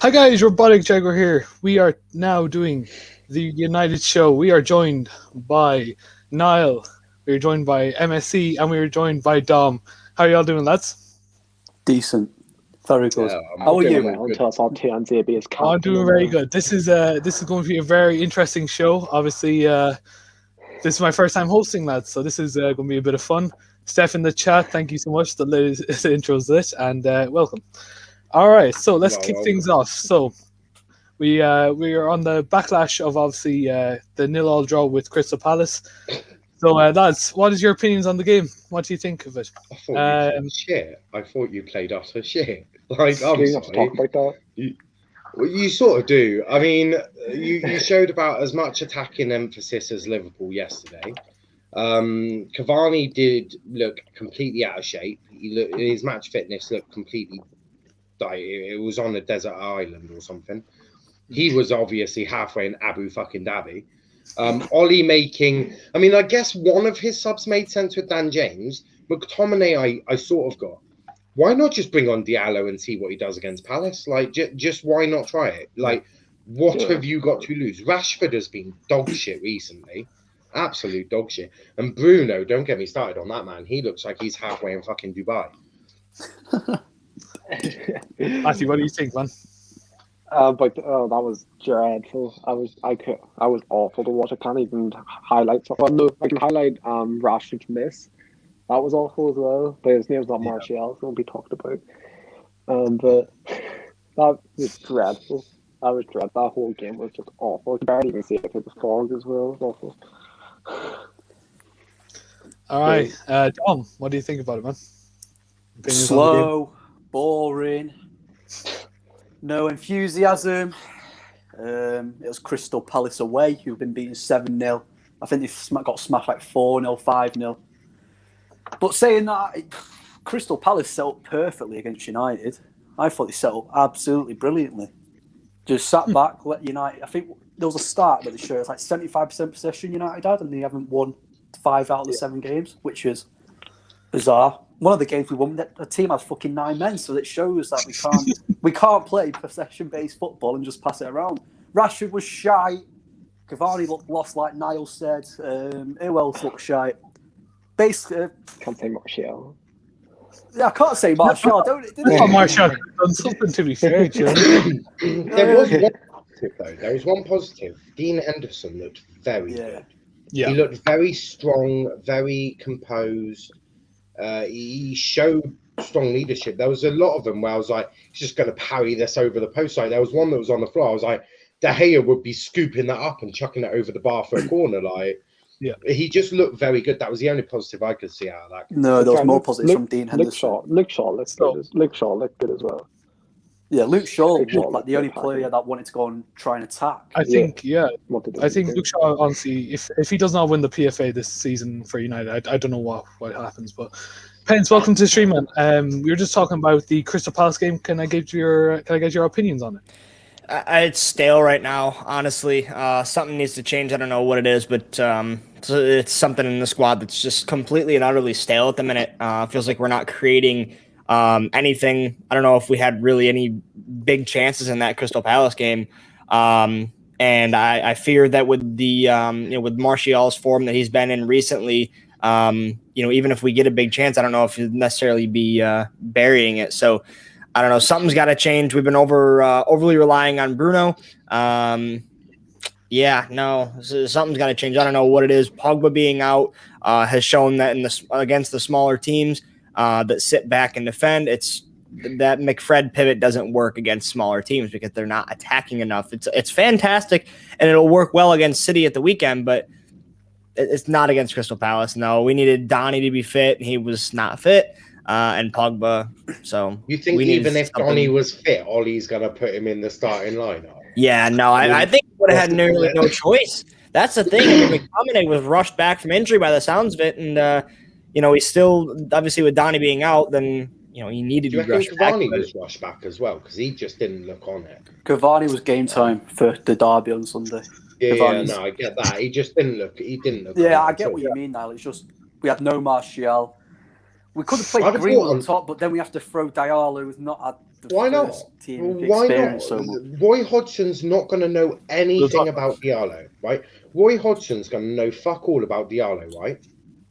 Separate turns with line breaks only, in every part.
Hi guys, Robotic Jaguar here. We are now doing the United show. We are joined by Niall, we are joined by MSC, and we are joined by Dom. How are y'all doing, lads?
Decent. Very good.
Yeah,
How are you?
I'm doing very good. This is going to be a very interesting show. Obviously, this is my first time hosting, lads, so this is going to be a bit of fun. Steph in the chat, thank you so much. The intro's lit, and welcome. All right, so let's kick things off. So we are on the backlash of obviously the 0-0 draw with Crystal Palace. So lads, what is your opinions on the game? What do you think of it?
I thought you played shit. I thought you played utter shit. Like, I'm sorry.
To talk about that.
You sort of do. I mean, you showed about as much attacking emphasis as Liverpool yesterday. Cavani did look completely out of shape. His match fitness looked completely like it was on a desert island or something. He was obviously halfway in Abu fucking Dhabi. Ollie making, I mean, I guess one of his subs made sense with Dan James. McTominay, I sort of got. Why not just bring on Diallo and see what he does against Palace? Like, just why not try it? Like, what have you got to lose? Rashford has been dog shit recently. Absolute dog shit. And Bruno, don't get me started on that, man. He looks like he's halfway in fucking Dubai.
Matthew, what do you think, man?
But that was dreadful. I was awful to watch. I can't even highlight something. No, I can highlight Rashford's miss. That was awful as well. But his name's not Martial, so it won't be talked about. But that was dreadful. That whole game was just awful. I could barely even see it. It was fog as well. It was awful.
All right, Dom, what do you think about it, man? Opinions
Slow, boring, no enthusiasm. It was Crystal Palace away, who've been beaten 7-0. I think they've got smashed like 4-0, 5-0. But saying that, Crystal Palace set up perfectly against United. I thought they set up absolutely brilliantly. Just sat back, let United. I think there was a start where they showed it's like 75% possession United had, and they haven't won 5 out of the 7 games, which is bizarre. One of the games we won, the team has fucking 9 men, so it shows that we can't play possession-based football and just pass it around. Rashford was shy. Cavani looked lost, like Niall said. Who else looked shy? Basically,
Can't say Martial.
I can't say Martial.
Martial done something, to be fair, Joe.
There was one positive, though. There was one positive. Dean Henderson looked very good. Yeah. He looked very strong, very composed. He showed strong leadership. There was a lot of them where I was like, he's just going to parry this over the post. Like, there was one that was on the floor. I was like, De Gea would be scooping that up and chucking it over the bar for a corner. Like, yeah, he just looked very good. That was the only positive I could see out of that.
No, there was more positives from Dean Henderson.
Luke Shaw looked good as well.
Yeah, Luke Shaw looked like the only player that wanted to go and try and attack.
I think Luke Shaw, honestly, if he does not win the PFA this season for United, I don't know what happens. But Pence, welcome to the stream, man. We were just talking about the Crystal Palace game. Can I get your opinions on it?
It's stale right now, honestly. Something needs to change. I don't know what it is, but it's something in the squad that's just completely and utterly stale at the minute. Feels like we're not creating anything. I don't know if we had really any big chances in that Crystal Palace game. And I fear that with the with Martial's form that he's been in recently, even if we get a big chance, I don't know if he'd necessarily be burying it. So I don't know. Something's got to change. We've been overly relying on Bruno. Something's got to change. I don't know what it is. Pogba being out has shown that against the smaller teams that sit back and defend, it's that McFred pivot doesn't work against smaller teams because they're not attacking enough. It's fantastic and it'll work well against City at the weekend, but it's not against Crystal Palace. No, we needed Donny to be fit. He was not fit. And Pogba. So
you think even if Donny was fit, Ollie's gonna put him in the starting lineup?
Yeah, no, I think he would have had nearly no choice. That's the thing. I mean, McTominay was rushed back from injury by the sounds of it, and he's still obviously with Donny being out. Then he needed to be rushed back.
Cavani was rushed back as well because he just didn't look on it.
Cavani was game time for the derby on Sunday.
Yeah, no, I get that. He just didn't look. He didn't look.
Yeah, I get what you mean, Niall. It's just we had no Martial. We could have played Greenwood on top, but then we have to throw Diallo, who's not had
Why not? Why not?
So much.
Roy Hodgson's not going to know anything about Diallo, right? Roy Hodgson's going to know fuck all about Diallo, right?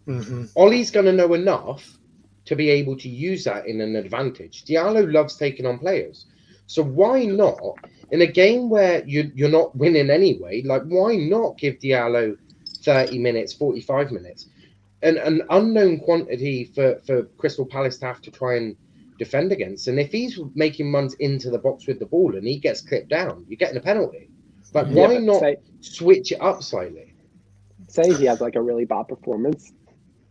Mm-hmm.
Ollie's going to know enough to be able to use that in an advantage. Diallo loves taking on players. So why not, in a game where you're not winning anyway, like why not give Diallo 30 minutes, 45 minutes? An unknown quantity for Crystal Palace to have to try and defend against. And if he's making runs into the box with the ball and he gets clipped down, you're getting a penalty. Like, why not switch it up slightly?
Say he has like a really bad performance.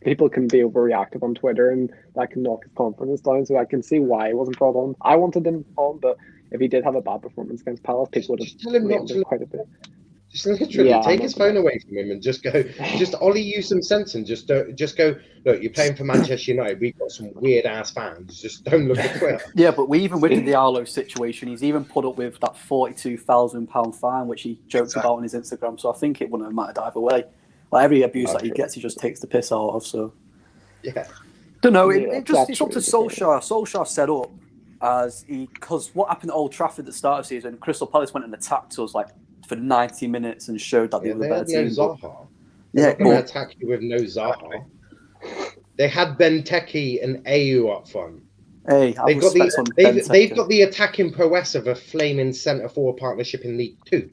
People can be overreactive on Twitter and that can knock his confidence down. So I can see why he wasn't brought on. I wanted him on, but if he did have a bad performance against Palace, people would have
tell him not to
quite a bit.
Just literally take his phone away from him and just go, Ollie, use some sense and just go, look, you're playing for Manchester United. We've got some weird ass fans. Just don't look at Twitter.
Yeah, but even with the Diallo situation, he's even put up with that £42,000 fine, which he jokes about on his Instagram. So I think it wouldn't have mattered either way. Like every abuse that he gets, he just takes the piss out of. So
yeah,
don't know. It's up to Solskjaer. Solskjaer set up because what happened at Old Trafford at the start of the season, Crystal Palace went and attacked us like for 90 minutes and showed that they were the better team.
No Zaha. They're going to attack you with no Zaha. They had Benteke and Ayew up front.
Hey,
they've got the attacking prowess of a flaming centre forward partnership in League Two.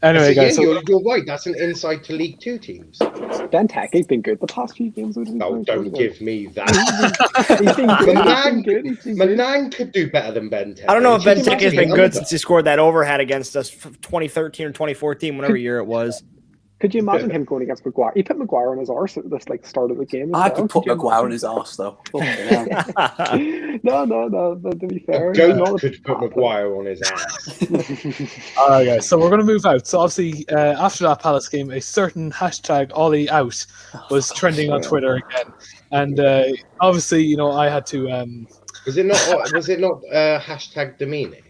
Anyway, guys,
you're right. That's an insight to League Two teams.
Benteke's been good the past few games.
No, don't give me that. Manang could do better than Benteke.
I don't know if Benteke has been good since he scored that overhead against us 2013 or 2014, whatever year it was.
Could you imagine him going against Maguire? He put Maguire on his arse at this start of the game.
I could put Maguire on his arse though.
No. But to be fair,
Goat could put Maguire on his ass.
All right, guys. So we're going to move out. So obviously, after that Palace game, a certain hashtag Ollie out was trending on Twitter again, and obviously, you know, I had to.
Was it not hashtag Domini?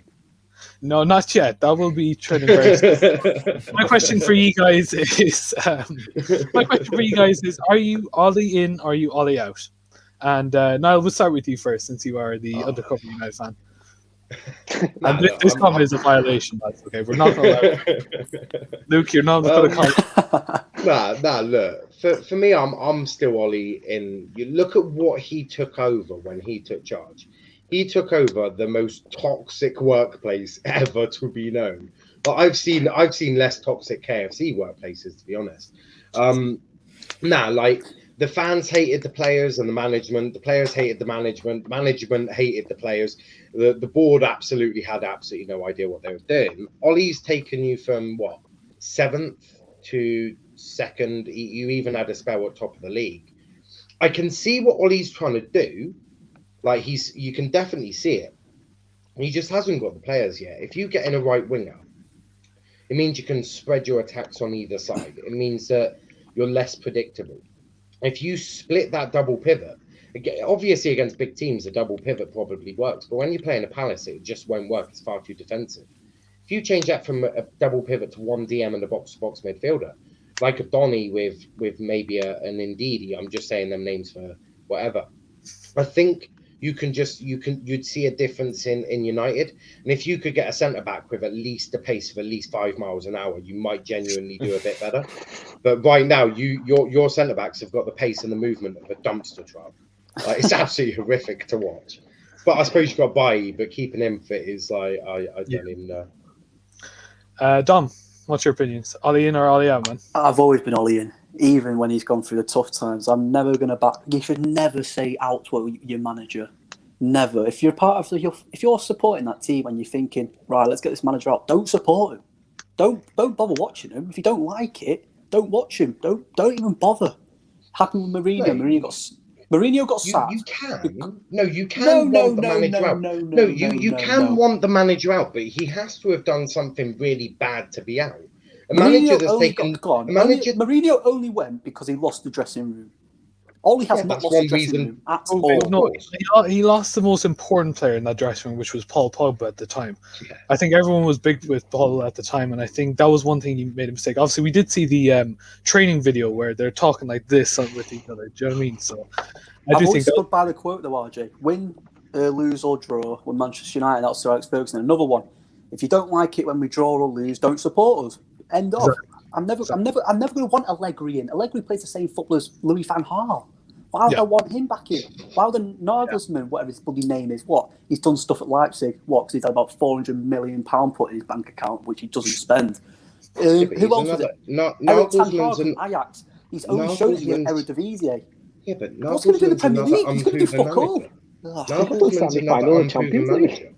No, not yet. That will be trending very soon. My question for you guys is: are you Ollie in? Or are you Ollie out? And Niall, we'll start with you first, since you are the undercover United fan. This comment is a violation. That's okay. We're not going to. Luke, you're not going to comment.
Nah. Look, for me, I'm still Ollie in. You look at what he took over when he took charge. He took over the most toxic workplace ever to be known. But I've seen less toxic KFC workplaces, to be honest. Like the fans hated the players and the management. The players hated the management. Management hated the players. The board had absolutely no idea what they were doing. Ollie's taken you from what 7th to 2nd. You even had a spell at top of the league. I can see what Ollie's trying to do. Like you can definitely see it. He just hasn't got the players yet. If you get in a right winger, it means you can spread your attacks on either side. It means that you're less predictable. If you split that double pivot, obviously against big teams, a double pivot probably works. But when you're playing a Palace, it just won't work. It's far too defensive. If you change that from a double pivot to one DM and a box-to-box midfielder, like a Donny with maybe an Ndidi, I'm just saying them names for whatever. I think you'd see a difference in United, and if you could get a centre back with at least the pace of at least 5 miles an hour, you might genuinely do a bit better. But right now, your centre backs have got the pace and the movement of a dumpster truck. Like, it's absolutely horrific to watch. But I suppose you've got Bailly, but keeping him fit is like I don't even know.
Dom, what's your opinions? Ollie in or Ollie out, man?
I've always been Ollie in. Even when he's gone through the tough times, I'm never going to back. You should never say out to your manager. Never. If you're part of if you're supporting that team and you're thinking, right, let's get this manager out, don't support him. Don't bother watching him. If you don't like it, don't watch him. Don't even bother. Happened with Mourinho. Mourinho got sacked.
You can want the manager out. You can want the manager out, but he has to have done something really bad to be out.
Mourinho only went because he lost the dressing room. Ollie has not lost the dressing room at all.
No, he lost the most important player in that dressing room, which was Paul Pogba at the time.
Yeah.
I think everyone was big with Paul at the time, and I think that was one thing he made a mistake. Obviously, we did see the training video where they're talking like this with each other. Do you know what I mean? So
I've always stood by the quote though, RJ. Win, lose or draw with Manchester United. That's Sir Alex Ferguson. Another one. If you don't like it when we draw or lose, don't support us. End of. Exactly. I'm never going to want Allegri in. Allegri plays the same football as Louis van Gaal. Why would I want him back in? Why would Nagelsmann, whatever his bloody name is, he's done stuff at Leipzig. Because he's had about £400 million put in his bank account, which he doesn't spend. Who else was it? Eric Ten Hag from Ajax. He's only shown it in Eredivisie.
Yeah, but
what's going to do in the Premier League? He's going to do fuck all.
Nagelsmann's another unproven manager.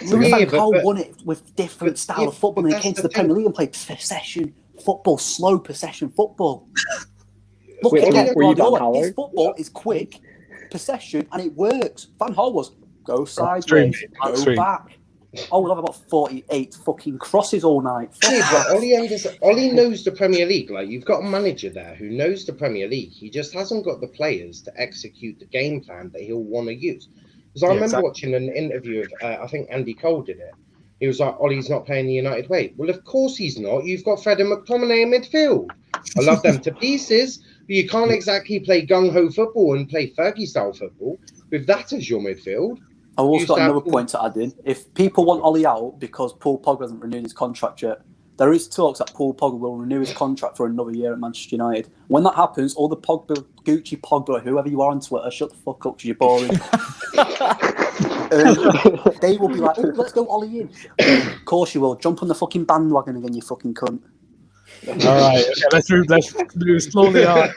Louis van Gaal won it with different style of football, and he came to the Premier League and played possession football, slow possession football. Look at Guardiola. His football is quick, possession, and it works. Van Gaal was go sideways, go back. We'll have about 48 fucking crosses all night.
But Ollie knows the Premier League. Like, you've got a manager there who knows the Premier League. He just hasn't got the players to execute the game plan that he'll want to use. Because I remember watching an interview of, I think Andy Cole did it. He was like, Ollie's not playing the United way. Well, of course he's not. You've got Fred and McTominay in midfield. I love them to pieces, but you can't exactly play gung-ho football and play Fergie-style football with that as your midfield.
I've also got another point to add in. If people want Ollie out because Paul Pogba hasn't renewed his contract yet, there is talks that Paul Pogba will renew his contract for another year at Manchester United. When that happens, all the Pogba, Gucci Pogba, whoever you are on Twitter, shut the fuck up because you're boring. They will be like, oh, let's go Ollie in. Of course you will. Jump on the fucking bandwagon again, you fucking cunt.
All right, okay, let's move slowly on.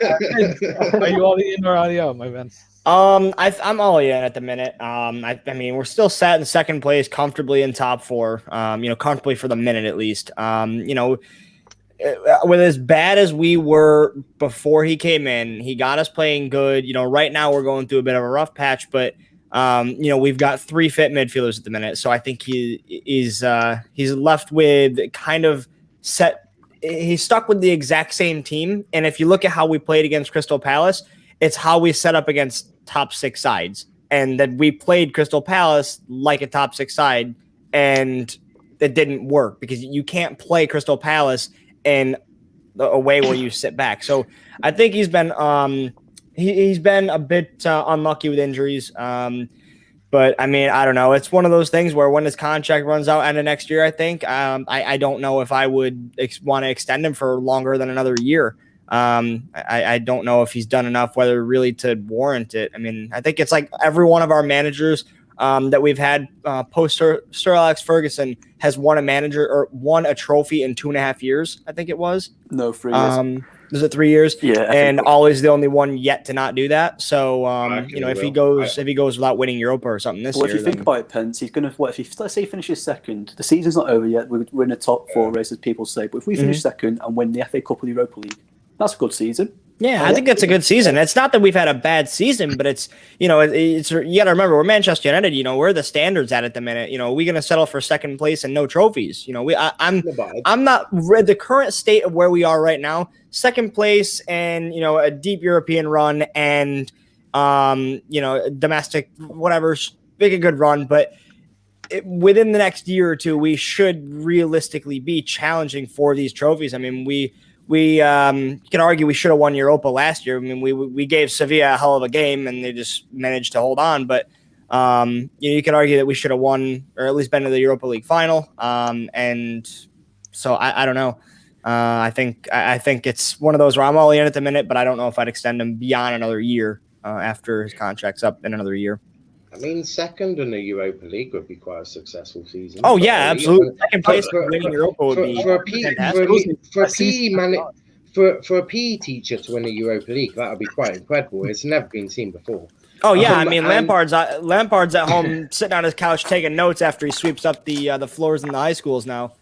Are you Ollie in or Ollie out, my man?
I'm Ollie in at the minute. I mean, we're still sat in second place, comfortably in top four. Comfortably for the minute at least. With as bad as we were before he came in, he got us playing good. Right now we're going through a bit of a rough patch, but we've got 3 fit midfielders at the minute, so I think he's left with kind of set. He's stuck with the exact same team, and if you look at how we played against Crystal Palace, it's how we set up against top 6 sides, and that we played Crystal Palace like a top 6 side, and it didn't work because you can't play Crystal Palace in a way where you sit back. So I think he's been a bit unlucky with injuries. But I mean, I don't know. It's one of those things where when his contract runs out end of next year, I think I don't know if I would want to extend him for longer than another year. I don't know if he's done enough, whether really to warrant it. I mean, I think it's like every one of our managers that we've had post Sir Alex Ferguson has won a trophy in 2.5 years. I think it was.
No, 3 years.
Was it 3 years?
Yeah.
And Ollie's the only one yet to not do that. So, if he goes without winning Europa or something this year.
If you think about it, Pence, he's going to, let's say he finishes second, the season's not over yet, we're in the top 4 race, as people say, but if we finish second and win the FA Cup or the Europa League, that's a good season.
Yeah, I think that's a good season. It's not that we've had a bad season, but it's you got to remember we're Manchester United. We're the standards at the minute. We're going to settle for second place and no trophies. I'm not the current state of where we are right now. Second place and a deep European run and domestic whatever, make a good run, but within the next year or two, we should realistically be challenging for these trophies. I mean, we can argue we should have won Europa last year. I mean, we gave Sevilla a hell of a game and they just managed to hold on. But you could argue that we should have won or at least been to the Europa League final. And so I don't know. I think it's one of those where I'm all in at the minute, but I don't know if I'd extend him beyond another year after his contract's up in another year.
I mean, second in the Europa League would be quite a successful season.
Oh yeah, absolutely. Second place winning Europa would be
for a PE teacher to win a Europa League. That would be quite incredible. It's never been seen before.
Oh yeah, I mean Lampard's at home sitting on his couch taking notes after he sweeps up the floors in the high schools now.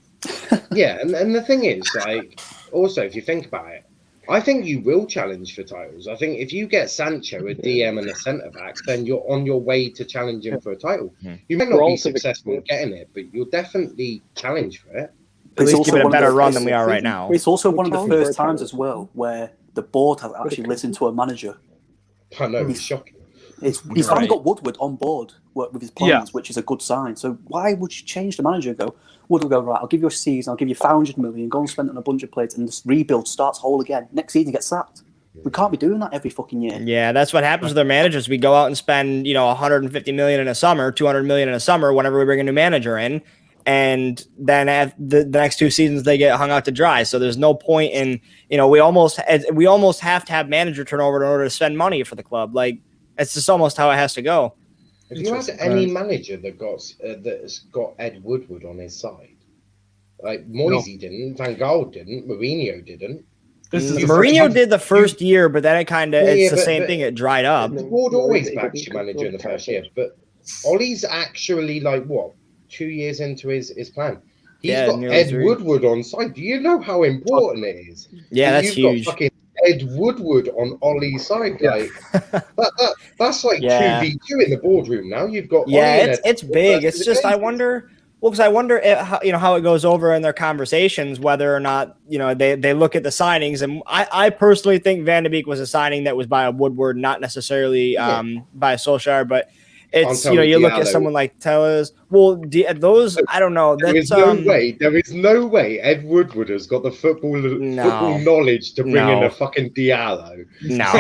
Yeah, and the thing is, like, also if you think about it, I think you will challenge for titles. I think if you get Sancho, a DM, and a centre back, then you're on your way to challenging for a title. You might not be successful in getting it, but you'll definitely challenge for it.
At least give it a better run than we are right now.
It's also one of the first times as well where the board has actually listened to a manager.
I know, it's shocking.
He's finally got Woodward on board with his plans, which is a good sign. So why would you change the manager and go, Woodward will go, right, I'll give you a season, I'll give you 500 million, go and spend it on a bunch of players, and this rebuild starts whole again. Next season, he gets sacked. We can't be doing that every fucking year.
Yeah, that's what happens with our managers. We go out and spend, 150 million in a summer, 200 million in a summer whenever we bring a new manager in. And then at the next 2 seasons, they get hung out to dry. So there's no point in, we almost have to have manager turnover in order to spend money for the club. Like, it's just almost how it has to go.
Have you had any manager that's got Ed Woodward on his side? Like Moisey didn't, Van Gaal didn't, Mourinho didn't.
Mourinho did the first year, but then it's the same thing. It dried up.
The board always backs your manager in the first year, but Ollie's actually 2 years into his plan. He's got Ed Woodward on side. Do you know how important it is?
Yeah, that's huge.
Got fucking Ed Woodward on Ollie's side. Like that's like 2v2 in the boardroom now. You've got
it's big. It's just I wonder. Well, because I wonder how it goes over in their conversations, whether or not they look at the signings. And I personally think Van de Beek was a signing that was by a Woodward, not necessarily by a Solskjaer, but. It's you look at someone like Tellers. Well, those I don't know.
There is no way Ed Woodward has got the football knowledge to bring in a fucking Diallo.
No,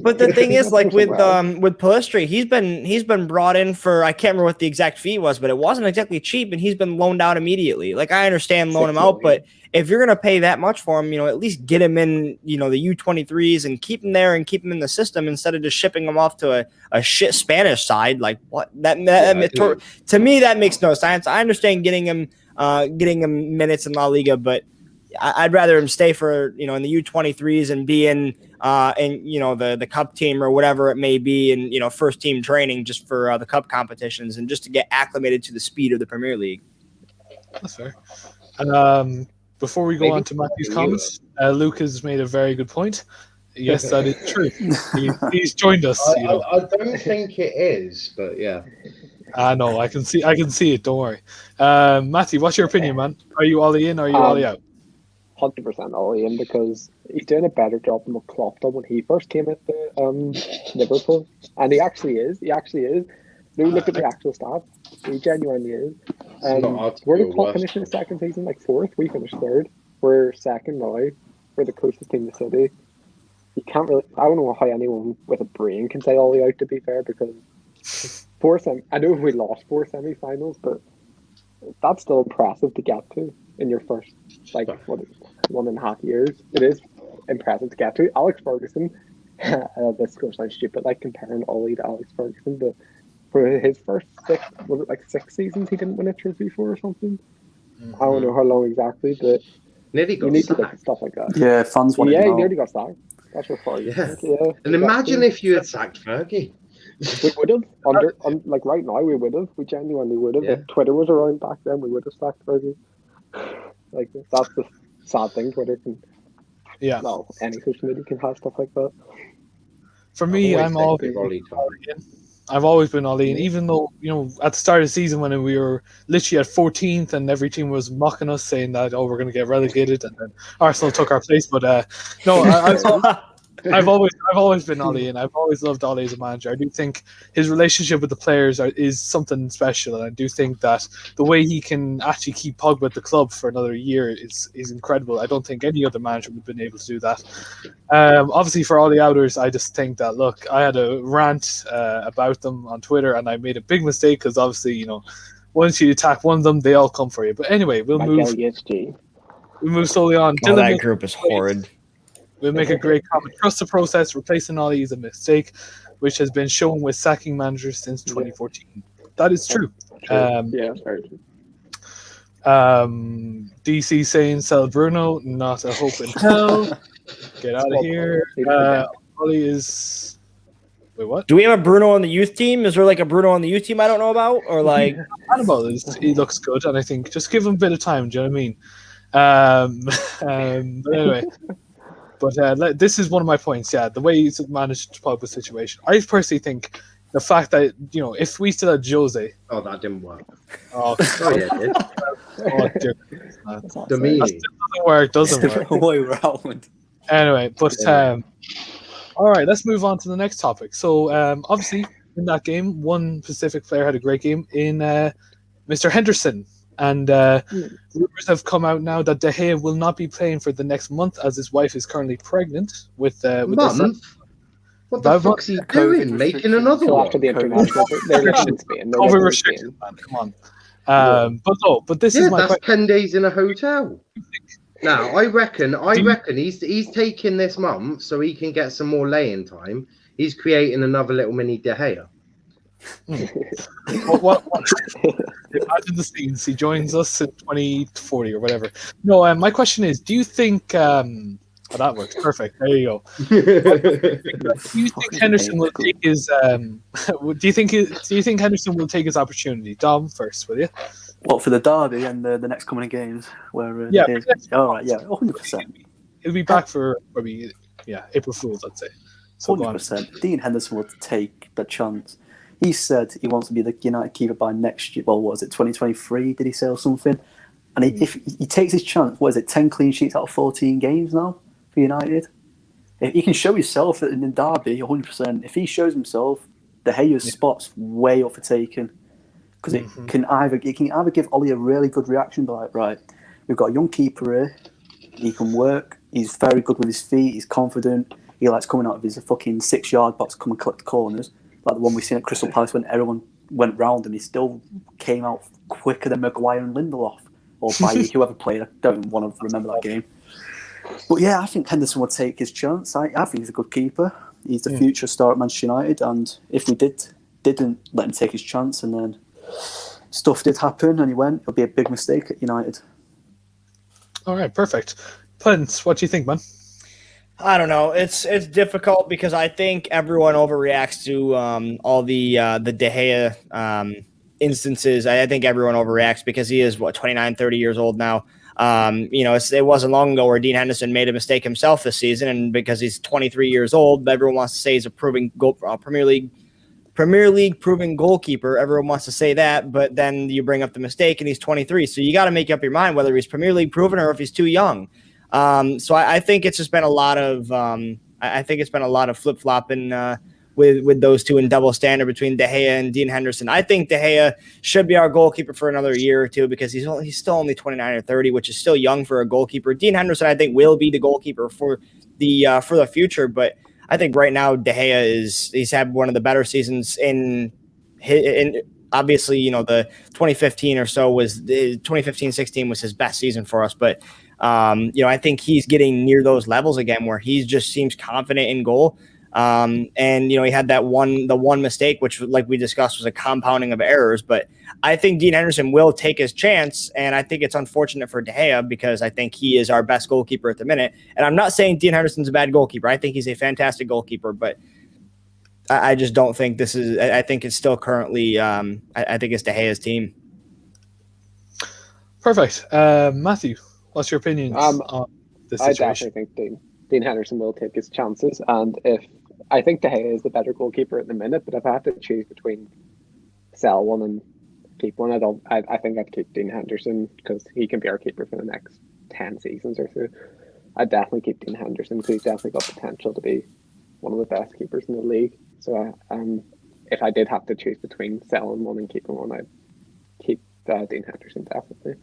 but the thing is, like with Pellistri, he's been brought in for I can't remember what the exact fee was, but it wasn't exactly cheap, and he's been loaned out immediately. Like I understand loan him out, but if you're gonna pay that much for him, at least get him in, the U23s and keep him there and keep him in the system instead of just shipping him off to a shit Spanish side. Like what to me that makes no sense. I understand getting him minutes in La Liga, but I'd rather him stay for in the U23s and be in the cup team or whatever it may be, and first team training just for the cup competitions and just to get acclimated to the speed of the Premier League.
That's fair. And before we go on to Matthew's comments, Luke has made a very good point. Yes, that is true. He's joined us.
I don't think it is, but yeah.
No, I can see it. Don't worry. Matthew, what's your opinion, man? Are you Ollie in or are you Ollie out?
100% Ollie in because he's doing a better job than what Klopp did when he first came into Liverpool, and he actually is. Look at the actual stats. He genuinely is. Where did Klopp finish in the second season? Like 4th? We finished 3rd. We're 2nd now. We're the closest team to City. You can't really. I don't know how anyone with a brain can say Ollie out. To be fair, because I know we lost 4 semi-finals, but that's still impressive to get to in your first 1.5 years. It is impressive to get to. Alex Ferguson. This goes sound stupid, like comparing Ollie to Alex Ferguson, but. For his first 6 seasons, he didn't win a trophy for or something. Mm-hmm. I don't know how long exactly, but
nearly got
sacked. To get stuff like that.
Yeah, fans want
he nearly got sacked. That's what Fergie.
Yeah. And imagine if you had sacked Fergie.
We would have. Like right now, we would have. We genuinely would have. Yeah. If Twitter was around back then, we would have sacked Fergie. Like that's the sad thing. Twitter can.
Yeah.
No, any social media can have stuff like that.
For me, I've always been Ollie, and even though at the start of the season when we were literally at 14th and every team was mocking us, saying that we're going to get relegated, and then Arsenal took our place. But I've always been Ollie, and I've always loved Ollie as a manager. I do think his relationship with the players is something special, and I do think that the way he can actually keep Pogba at the club for another year is incredible. I don't think any other manager would have been able to do that. Obviously, for all the outers, I just think that I had a rant about them on Twitter, and I made a big mistake because obviously, once you attack one of them, they all come for you. But anyway, we'll move slowly on.
That group is horrid.
We'll make a great comment. Trust the process. Replacing Ollie is a mistake, which has been shown with sacking managers since 2014. That is true.
Very true.
DC saying sell Bruno, not a hope in hell. Get out of here. Ollie is. Wait, what?
Do we have a Bruno on the youth team? Is there like a Bruno on the youth team I don't know about? Or like.
He looks good, and I think just give him a bit of time. Do you know what I mean? But anyway. But this is one of my points, the way he's managed to pop the situation. I personally think the fact that, if we still had Jose...
Oh, that didn't work.
Oh,
yeah, it did.
That doesn't work, doesn't work.
Way around.
Anyway, but All right, let's move on to the next topic. So, obviously, in that game, one Pacific player had a great game in Mr. Henderson. And rumors have come out now that De Gea will not be playing for the next month as his wife is currently pregnant with their friend.
What the fuck's he doing? Making another
So
one?
after the international, they're living in Spain. They're living
Over
in
restrictions,
Spain.
man. Come on. But this is my
that's
question.
10 days in a hotel. Now, I reckon he's taking this month so he can get some more laying time. He's creating another little mini De Gea.
What? Imagine the scenes. He joins us in 2040 or whatever. No, my question is: do you think? That works perfect. There you go. Do you think Henderson will take his? Do you think Henderson will take his opportunity? Dom first, will you?
What, for the derby and the next coming games? Where
yeah,
all right, yeah, 100%.
He'll be back for probably April Fools, I'd say. So
100%. Dean Henderson will take the chance. He said he wants to be the United keeper by next year. Well, what was it, 2023? Did he say or something? And if he takes his chance, what is it, 10 clean sheets out of 14 games now for United? If he can show himself in the derby, 100%. If he shows himself, De Gea's spot's way up for taking. Because it can either give Ollie a really good reaction, like, right, we've got a young keeper here, he can work, he's very good with his feet, he's confident, he likes coming out of his fucking 6-yard box, come and collect corners, like the one we seen at Crystal Palace when everyone went round and he still came out quicker than Maguire and Lindelof, or by whoever played. I don't want to remember that game. But yeah, I think Henderson would take his chance. I think he's a good keeper. He's the future star at Manchester United, and if we didn't let him take his chance and then stuff did happen and he went, it'll be a big mistake at United.
All right, perfect. Prince, what do you think, man?
I don't know. It's difficult because I think everyone overreacts to all the De Gea instances. I think everyone overreacts because he is 29, 30 years old now. It wasn't long ago where Dean Henderson made a mistake himself this season, and because he's 23 years old, everyone wants to say he's a Premier League proven goalkeeper. Everyone wants to say that, but then you bring up the mistake and he's 23. So you got to make up your mind whether he's Premier League proven or if he's too young. So I think it's just been a lot of flip flopping with those two and double standard between De Gea and Dean Henderson. I think De Gea should be our goalkeeper for another year or two because he's still only 29 or 30, which is still young for a goalkeeper. Dean Henderson, I think, will be the goalkeeper for the future, but I think right now De Gea he's had one of the better seasons in obviously, the 2015 or so was 2015-16 was his best season for us, but I think he's getting near those levels again where he just seems confident in goal. And he had the one mistake, which, like we discussed, was a compounding of errors. But I think Dean Henderson will take his chance, and I think it's unfortunate for De Gea because I think he is our best goalkeeper at the minute. And I'm not saying Dean Henderson's a bad goalkeeper. I think he's a fantastic goalkeeper, but I just don't think this is. I think it's still currently. I think it's De Gea's team.
Perfect, Matthew. What's your opinions on this situation?
I definitely think Dean Henderson will take his chances, and I think De Gea is the better goalkeeper at the minute, but if I have to choose between sell one and keep one, I think I'd keep Dean Henderson because he can be our keeper for the next 10 seasons or so. I'd definitely keep Dean Henderson because he's definitely got potential to be one of the best keepers in the league. So if I did have to choose between selling one and keeping one, I'd keep Dean Henderson definitely.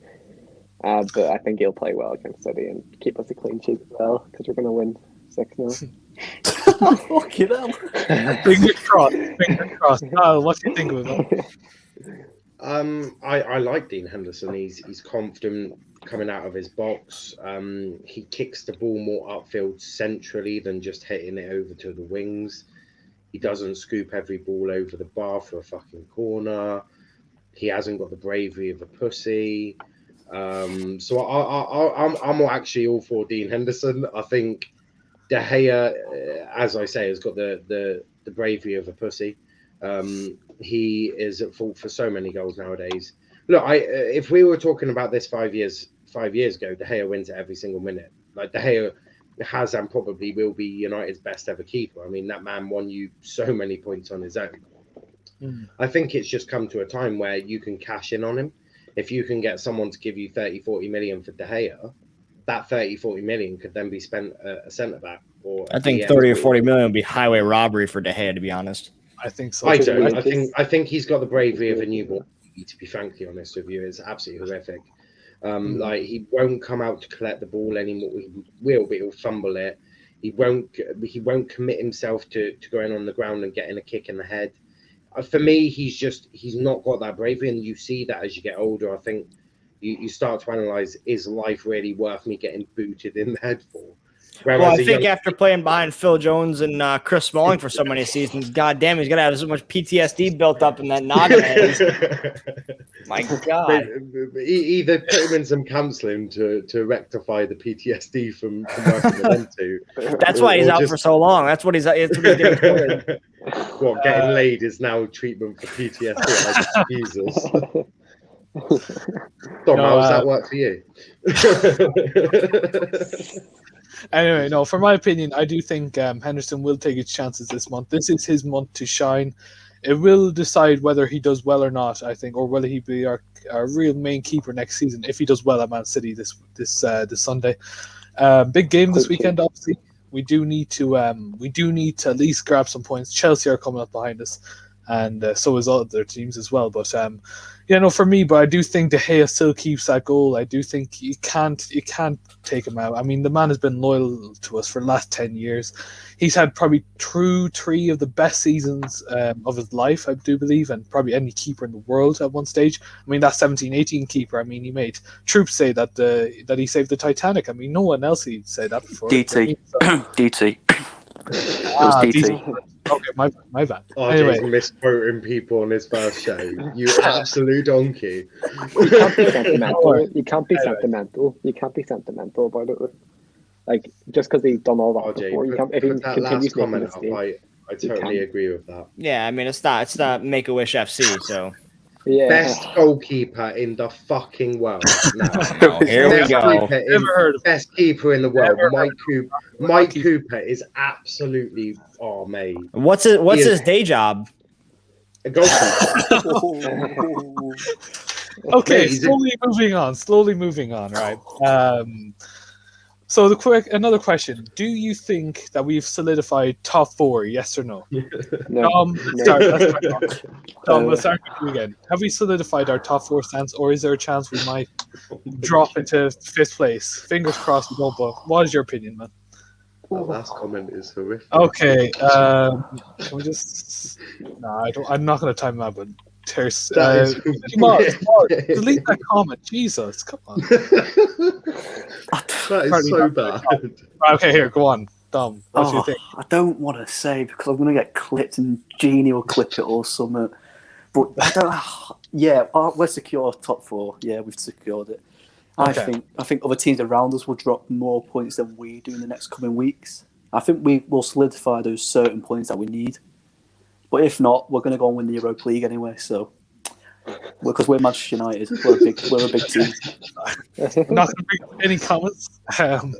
But I think he'll play well against City and keep us a clean sheet as well because we're going to win 6-0.
Fucking hell.
Fingers crossed. What do you think of that?
I like Dean Henderson. He's confident coming out of his box. He kicks the ball more upfield centrally than just hitting it over to the wings. He doesn't scoop every ball over the bar for a fucking corner. He hasn't got the bravery of a pussy. So I'm actually all for Dean Henderson. I think De Gea, as I say, has got the bravery of a pussy. He is at fault for so many goals nowadays. Look, if we were talking about this 5 years ago, De Gea wins it every single minute. Like De Gea has and probably will be United's best ever keeper. I mean, that man won you so many points on his own. I think it's just come to a time where you can cash in on him. If you can get someone to give you 30, 40 million for De Gea, that 30, 40 million could then be spent a centre-back or
I think 30 or 40 million would be highway robbery for De Gea, to be honest.
I think so.
I don't. I think he's got the bravery of a newborn. To be frankly honest with you, it's absolutely horrific. Like he won't come out to collect the ball anymore. He will, but he'll fumble it. He won't commit himself to going on the ground and getting a kick in the head. For me, he's not got that bravery, and you see that as you get older. I think you start to analyze, is life really worth me getting booted in the head for? Whereas
well, I think after playing behind Phil Jones and Chris Smalling for so many seasons, goddamn, he's got to have so much PTSD built up in that noggin. My God.
Either put him in some counselling to rectify the PTSD from working with them two.
That's why he's out for so long. That's what he's doing.
What, getting laid is now treatment for PTSD? Jesus. Tom, how does that work for you?
Anyway, no, for my opinion, I do think Henderson will take his chances this month. This is his month to shine. It will decide whether he does well or not, I think, or whether he be our real main keeper next season if he does well at Man City this Sunday. Big game this weekend, obviously. We do need to at least grab some points. Chelsea are coming up behind us, and so is other teams as well. But for me, but I do think De Gea still keeps that goal. I do think you can't take him out. I mean, the man has been loyal to us for the last 10 years. He's had probably three of the best seasons of his life, I do believe, and probably any keeper in the world at one stage. I mean, that 17-18 keeper, I mean, he made troops say that he saved the Titanic. I mean, no one else he'd say that before.
DT. DT.
DT. Okay, my bad.
RJ's misquoting people on his first show. You absolute donkey.
You can't be sentimental. You can't be sentimental about it. Like, just because he's done all that
RJ,
before, you can't. If he continues to make a mistake,
I totally agree with that.
Yeah, I mean, it's not Make-A-Wish FC, so.
Yeah.
Best goalkeeper in the fucking world.
No, here we go.
Best keeper in the world. Mike Cooper is absolutely mate.
What's his day job?
A goalkeeper.
Okay, slowly moving on, right? So another question: do you think that we've solidified top 4? Yes or no?
No.
Tom, let's start with you again. Have we solidified our top 4 stance, or is there a chance we might drop into 5th place? Fingers crossed we don't. But what is your opinion, man?
That last comment is horrific.
Okay, can we just? No, I don't. I'm not going to time that, but. Delete that comment. Jesus, come on.
That is so bad.
Okay, here, go on. Dom, what do you think?
I don't want to say because I'm going to get clipped and Jeannie will clip it or something. But I don't. Yeah, we're secure top 4. Yeah, we've secured it.
Okay.
I think other teams around us will drop more points than we do in the next coming weeks. I think we will solidify those certain points that we need. But if not, we're going to go and win the Europa League anyway. So, because we're Manchester United, we're a big team.
I'm not going to bring up any comments.
I'm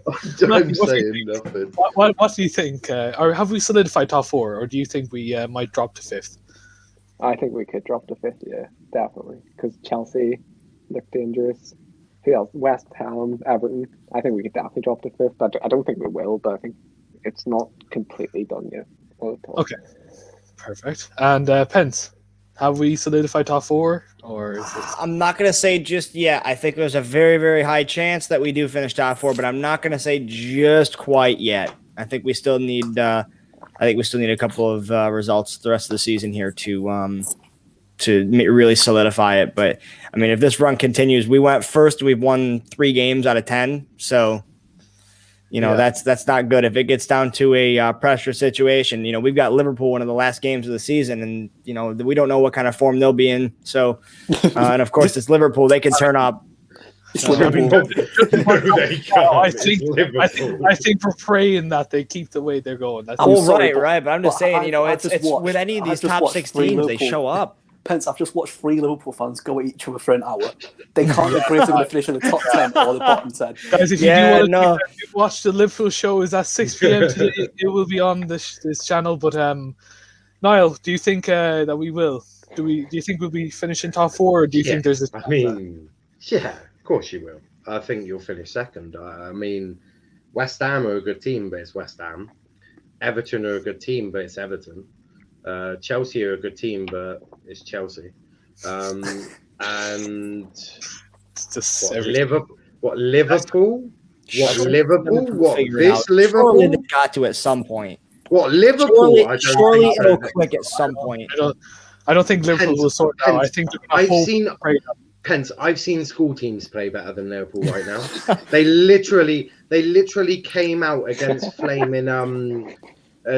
saying nothing.
What do you think? Or have we solidified top 4, or do you think we might drop to 5th?
I think we could drop to 5th. Yeah, definitely. Because Chelsea look dangerous. Who else? West Ham, Everton. I think we could definitely drop to 5th. I don't think we will, but I think it's not completely done yet.
Okay. Perfect. And Pence, have we solidified top 4? Or is this...
I'm not going to say just yet. I think there's a very, very high chance that we do finish top 4, but I'm not going to say just quite yet. I think we still need. A couple of results the rest of the season here to really solidify it. But I mean, if this run continues, we went first. We've won 3 games out of 10, so. That's not good. If it gets down to a pressure situation, we've got Liverpool one of the last games of the season, and we don't know what kind of form they'll be in. So, and of course, it's Liverpool. They can turn up.
I think we're praying that they keep the way they're going. Right.
But I'm just saying, it's with any of these top 6 teams, they show up.
Pence, I've just watched 3 Liverpool fans go at each other for an hour. They can't agree if they're going to finish in the top 10 or the bottom 10.
Guys, if you want to watch the Liverpool show, is at 6 p.m. today. It will be on this channel. But Niall, do you think that we will? Do you think we'll be finishing top 4, or do you think there's a?
Yeah, of course you will. I think you'll finish second. I mean, West Ham are a good team, but it's West Ham. Everton are a good team, but it's Everton. Chelsea are a good team, but it's Chelsea. And
It's just
what
everything.
Liverpool? What Liverpool? What
Sure.
Liverpool? What
Figure it
this
out.
Liverpool?
Surely they got to at some point.
What Liverpool?
Surely it'll click at some point.
I don't think Liverpool will sort it out. I think
I've seen school teams play better than Liverpool right now. they literally came out against flaming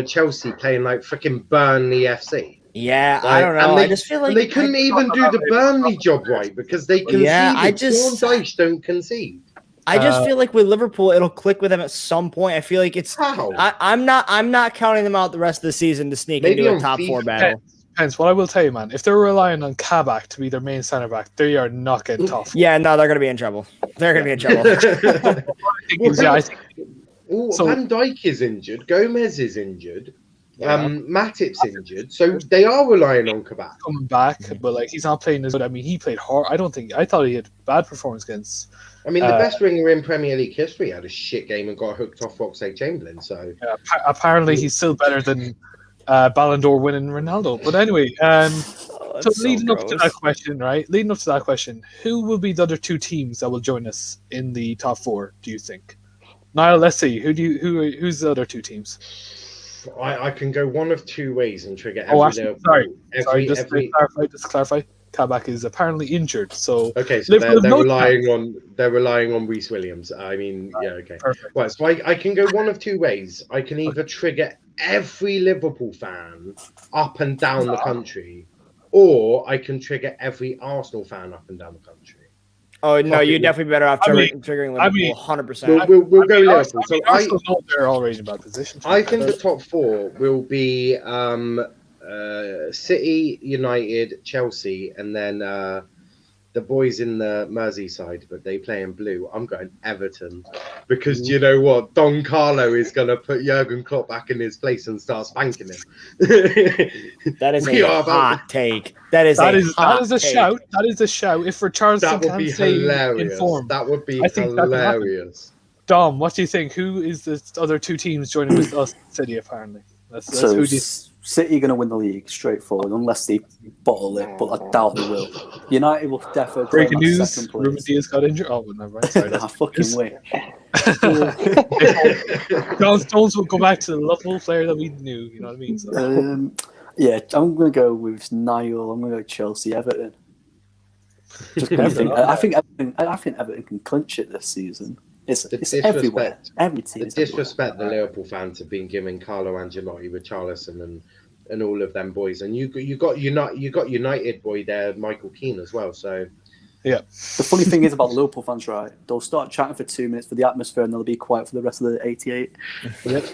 Chelsea playing like freaking Burnley FC.
Yeah, I don't know. I just feel like
they couldn't even do the Burnley job right because they conceded.
Yeah,
Sean Dyche don't concede.
I just feel like with Liverpool, it'll click with them at some point. I feel like it's. I'm not counting them out the rest of the season to sneak into a top 4 battle.
Hence, what I will tell you, man, if they're relying on Kabak to be their main centre back, they are not getting tough.
Yeah, no, they're going to be in trouble. They're going to be in trouble.
Van Dijk is injured. Gomez is injured. Matip's injured, so they are relying on Kabak
coming back, but like he's not playing as good. I mean, he played hard. I thought he had a bad performance against.
I mean, the best winger in Premier League history had a shit game and got hooked off Oxlade-Chamberlain. So
apparently he's still better than Ballon d'Or winning Ronaldo. But anyway, so leading up to that question, who will be the other 2 teams that will join us in the top 4? Do you think? Niall, let's see. Who's the other 2 teams?
I can go one of 2 ways and trigger
Just to clarify. Kabak is apparently injured, so
okay. So they're relying on Reece Williams. I mean, yeah, okay.
Perfect.
Well, so I can go one of 2 ways. I can either trigger every Liverpool fan up and down the country, or I can trigger every Arsenal fan up and down the country.
Oh no, you're definitely better off triggering Liverpool. 100%.
We'll go Liverpool. So
Arsenal, they're already in bad position.
I think the top 4 will be City, United, Chelsea, and then the boys in the Merseyside, but they play in blue. I'm going Everton because you know what? Don Carlo is going to put Jurgen Klopp back in his place and start spanking him.
That is a hot take. That is a
shout. That is a shout. If Richarlison can stay informed,
that would be hilarious.
Dom, what do you think? Who is the other 2 teams joining with us? City, apparently. That's who
City going to win the league straightforward unless they bottle it, but I doubt they will. United will definitely.
Breaking news: Ruben Diaz got injured. Oh, never mind. Sorry,
I fucking wait.
John Stones will go back to the lovable player that we knew. You know what I mean? So.
Yeah, I'm going to go with Niall. I'm going to go Chelsea, Everton. Just I think Everton can clinch it this season. It's everywhere. Every team.
The disrespect the Liverpool fans have been giving Carlo Ancelotti, Richarlison, and all of them boys, and you got United boy there, Michael Keane as well. So
yeah.
The funny thing is about Liverpool fans, right? They'll start chatting for 2 minutes for the atmosphere, and they'll be quiet for the rest of the 88.
Yep.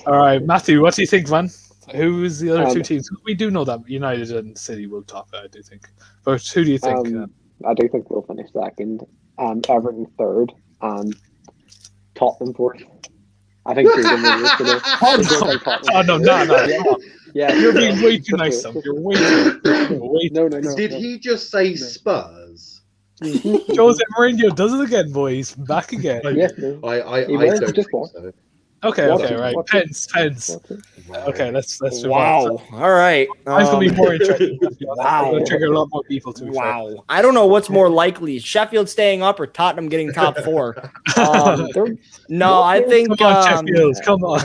All right, Matthew, what do you think, man? Who is the other 2 teams? We do know that United and City will top it, I do think. But who do you think?
I do think we'll finish second, Everton third, and Tottenham fourth. I think no. Yeah,
you're being way too nice. You're way too.
No.
Did he just say Spurs?
Jose Mourinho does it again, boys. Back again.
Yes,
I don't think so.
Okay, right. Pens. Okay, let's
wow. All right.
Mine's gonna be more interesting.
Wow.
Gonna trigger a lot more people to be fair.
I don't know what's more likely: Sheffield staying up or Tottenham getting top 4. No, I think.
Come on, Sheffield. Come on.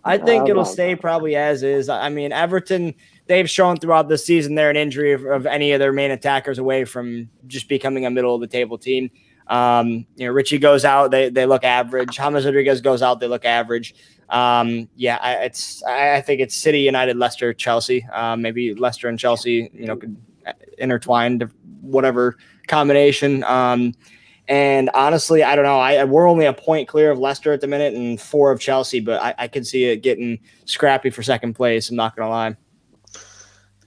I think it'll stay probably as is. I mean, Everton. They've shown throughout the season they're an injury of any of their main attackers away from just becoming a middle of the table team. Richie goes out, they look average. James Rodriguez goes out, they look average. I think it's City, United, Leicester, Chelsea. Maybe Leicester and Chelsea, could intertwined, whatever combination. And honestly, I don't know. We're only a point clear of Leicester at the minute and 4 of Chelsea, but I can see it getting scrappy for second place. I'm not gonna lie.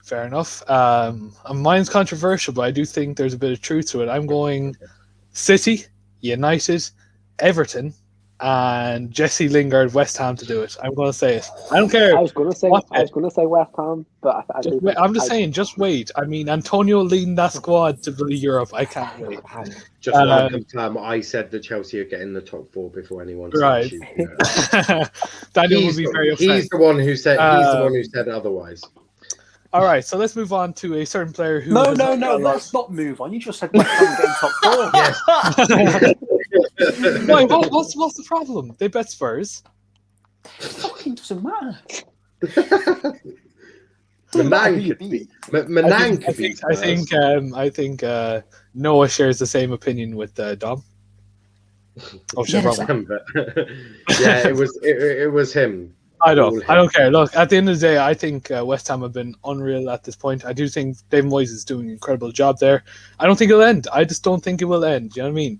Fair enough. Mine's controversial, but I do think there's a bit of truth to it. I'm going City, United, Everton, and Jesse Lingard, West Ham to do it. I'm going to say it. I don't care.
I was going to say West Ham, but
I'm just saying, just wait. I mean, Antonio leading that squad to the Europe. I can't wait.
Just want to confirm, I said that Chelsea are getting the top 4 before anyone said
right. Daniel will be very upset.
He's the one who said. He's the one who said otherwise.
All right, so let's move on to a certain player who.
No. Let's not move on. You just said West Ham getting top 4.
Yes.
Why? What's the problem? They bet Spurs.
It fucking doesn't matter.
I think Noah shares the same opinion with Dom. Oh, shit,
yeah, it was him.
I don't care. Look, at the end of the day, I think West Ham have been unreal at this point. I do think David Moyes is doing an incredible job there. I don't think it'll end. I just don't think it will end. Do you know what I mean?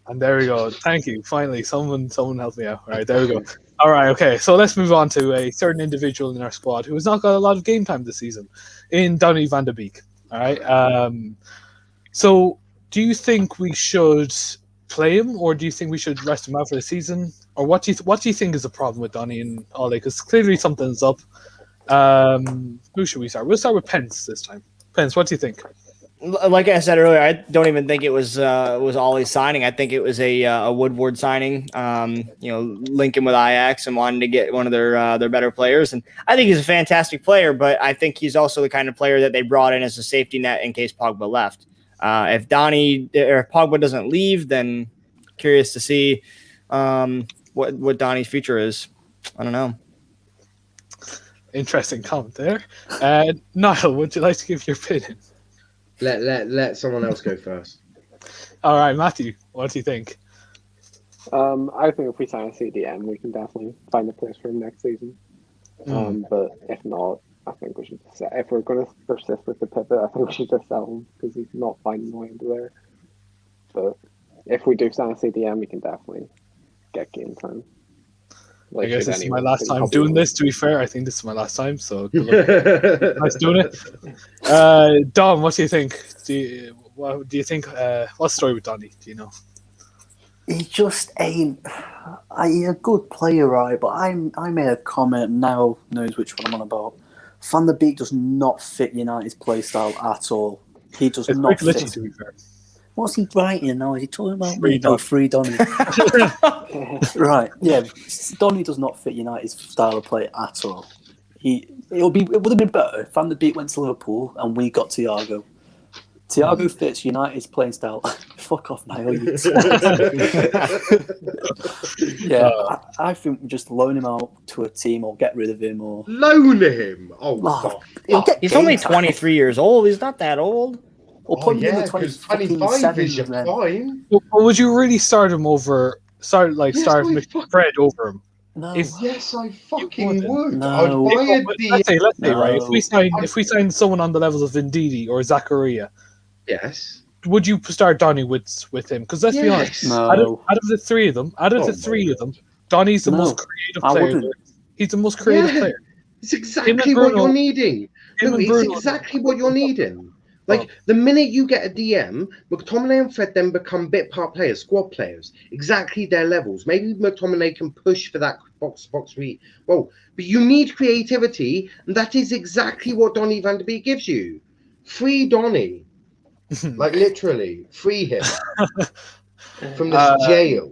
And there we go. Thank you. Finally, someone helped me out. All right, there we go. All right, okay. So let's move on to a certain individual in our squad who has not got a lot of game time this season, in Donny van de Beek. All right. So do you think we should play him, or do you think we should rest him out for the season, or what do you think is the problem with Donny and Ole? Because clearly something's up. Who should we start? We'll start with Pence this time. Pence, what do you think?
Like I said earlier, I don't even think it was Ollie's signing. I think it was a Woodward signing. Linking with Ajax and wanting to get one of their better players. And I think he's a fantastic player, but I think he's also the kind of player that they brought in as a safety net in case Pogba left. If Pogba doesn't leave, then curious to see what Donny's future is. I don't know.
Interesting comment there. Niall, would you like to give your opinion?
Let someone else go first.
All right, Matthew, what do you think?
I think if we sign a CDM, we can definitely find a place for him next season. But if not, I think we should just if we're going to persist with the pivot, I think we should just sell him because he's not finding the way into there. But if we do sign a CDM, we can definitely get game time.
I guess this is my last time doing this, to be fair. I think this is my last time, so good luck. Nice doing it. Dom, what do you think? What do you think? What's the story with Donny? Do you know?
He just ain't. He's a good player, right? But I made a comment. Now knows which one I'm on about. Van der Beek does not fit United's play style at all. He does not fit.
To be fair.
What's he writing now? Is he talking about
Free
Donny. Right, yeah. Donny does not fit United's style of play at all. It would have been better if Van der Beek went to Liverpool and we got Thiago. Thiago fits United's playing style. Fuck off, Niall. Yeah, I think we just loan him out to a team or get rid of him or
loan him.
He's only 23 years old. He's not that old.
Or put him in the
25 is fine.
Well, would you really start him over? Start Fred over him?
No.
Yes, I fucking would.
No.
I'd buy
Let's say, right? If we sign someone on the levels of Ndidi or Zakaria,
yes.
Would you start Donny with him? Because let's be honest, out of the three of them, Donny's the most creative player. He's the most creative player.
It's exactly what you're needing. It's exactly what you're needing. Like, the minute you get a DM, McTominay and Fred then become bit part players, squad players, exactly their levels. Maybe McTominay can push for that box read. Well, but you need creativity, and that is exactly what Donny van de Beek gives you. Free Donny. Like, literally, free him from this jail.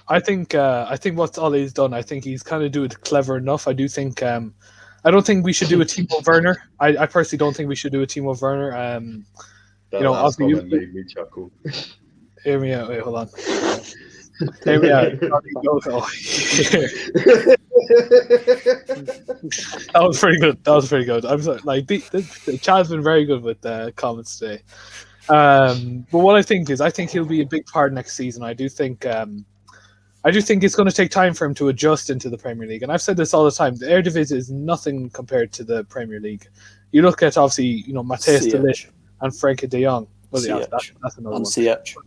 I think what Ollie's done, I think he's kind of doing it clever enough. I do think I don't think we should do a team of Werner. I personally don't think we should do a team of Werner.
That comment made me chuckle.
Hear me out. Wait, hold on. Hear me out. That was pretty good. I'm sorry. Like the Chad's been very good with comments today. But what I think he'll be a big part next season. I do think it's going to take time for him to adjust into the Premier League. And I've said this all the time. The Eredivisie is nothing compared to the Premier League. You look at, obviously, Matthias de Ligt and Frenkie de Jong. Well, yeah, that's another one.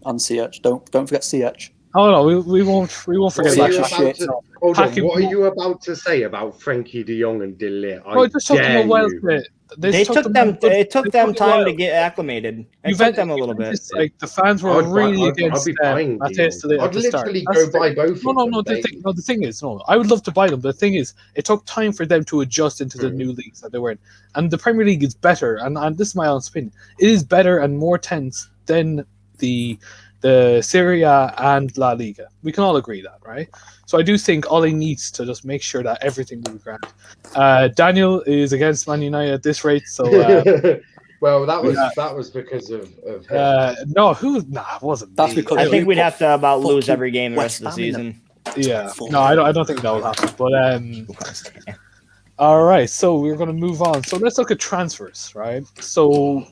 On CH. Don't forget CH.
Oh, no, we won't forget
that. What are you about to say about Frenkie de Jong and de Ligt?
I just talking about Wales.
It took them time to get acclimated. It took them a little bit.
Like the fans were really against
Matthias de Ligt. I'd literally go buy both.
No. The thing is, I would love to buy them. But the thing is, it took time for them to adjust into the new leagues that they were in. And the Premier League is better, and this is my honest opinion. It is better and more tense than the Serie A and La Liga. We can all agree that, right? So I do think Ole needs to just make sure that everything will be grand. Daniel is against Man United at this rate, so
well, that was because of him.
It wasn't.
That's because
I think we'd have to about lose every game the rest of the season.
Yeah, no, I don't think that will happen. But all right, so we're going to move on. So let's look at transfers, right? So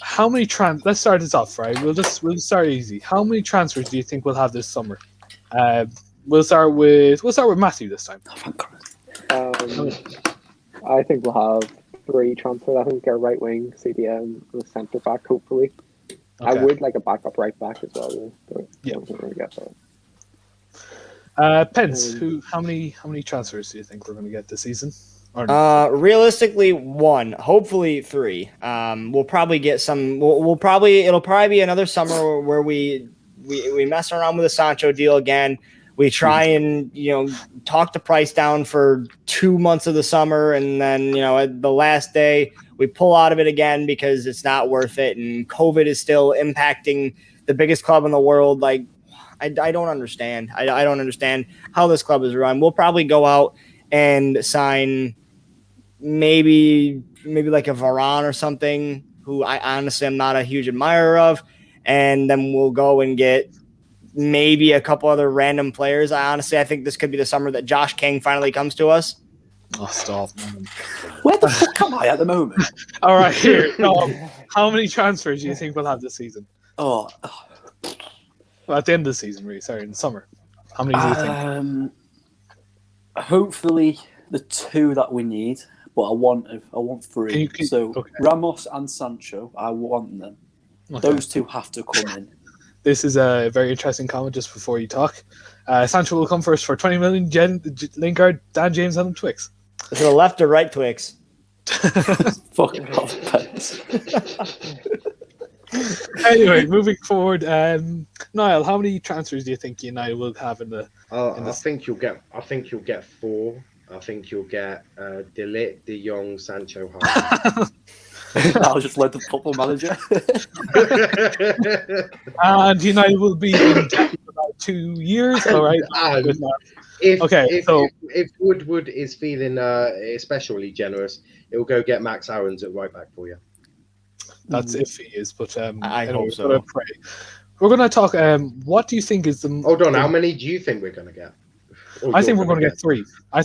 how many let's start this off, right? We'll start easy. How many transfers do you think we'll have this summer? We'll start with Matthew this time.
I think we'll have 3 transfers. I think our right wing, CDM, and a centre back, hopefully. Okay. I would like a backup right back as well, but I don't think we're going to get
that. Pence, how many transfers do you think we're going to get this season?
Realistically, 1, hopefully 3. We'll probably get some. It'll probably be another summer where we mess around with the Sancho deal again. We try and talk the price down for 2 months of the summer, and then at the last day we pull out of it again because it's not worth it, and COVID is still impacting the biggest club in the world. Like, I don't understand. I don't understand how this club is run. We'll probably go out and sign maybe like a Varane or something, who I honestly am not a huge admirer of, and then we'll go and get maybe a couple other random players. I think this could be the summer that Josh King finally comes to us.
Oh, stop, man.
Where the fuck am I at the moment?
All right, here. How many transfers do you think we'll have this season?
Well,
at the end of the season, really. Sorry, in the summer. How many do you think?
Hopefully the 2 that we need, but I want 3. Ramos and Sancho, I want them. Okay. Those 2 have to come in.
This is a very interesting comment just before you talk. Sancho will come first for 20 million. Lingard, Dan James, and Twix.
Is it a left or right Twix?
Fucking off, Pence.
Anyway, moving forward, Niall, how many transfers do you think United will have in the?
I think you'll get 4. I think you'll get De Ligt, De Jong, Sancho.
I'll just let the football manager.
And United will be in debt for about 2 years. All right.
If Woodward is feeling especially generous, he'll go get Max Aarons at right back for you.
That's if he is, but
I hope so.
We're going to talk. What do you think is the?
Hold on. How many do you think we're going to get?
I think we're going to get 3. I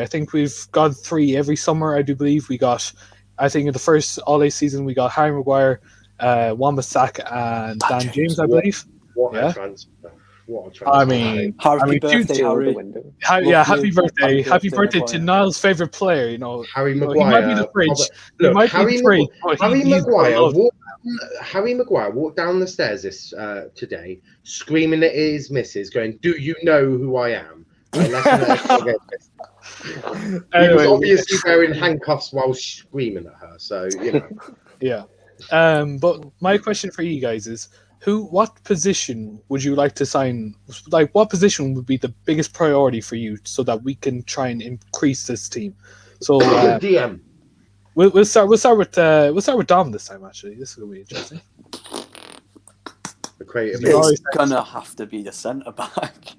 think we've got 3 every summer. I do believe we got. I think in the first Ole season we got Harry Maguire, Wan-Bissaka, and Dan James. I believe.
What a transfer!
I mean,
happy birthday, Harry.
Happy birthday! Happy birthday to Niall's favorite player.
Harry Maguire.
He might be the fridge.
Harry Maguire walked down the stairs today, screaming at his missus, going, "Do you know who I am?" He was obviously wearing handcuffs while screaming at her. So
Yeah. But my question for you guys is, what position would you like to sign? Like, what position would be the biggest priority for you so that we can try and increase this team? So
DM.
We'll start with Dom this time. Actually, this is gonna be interesting.
The creative.
It's gonna have to be the centre back.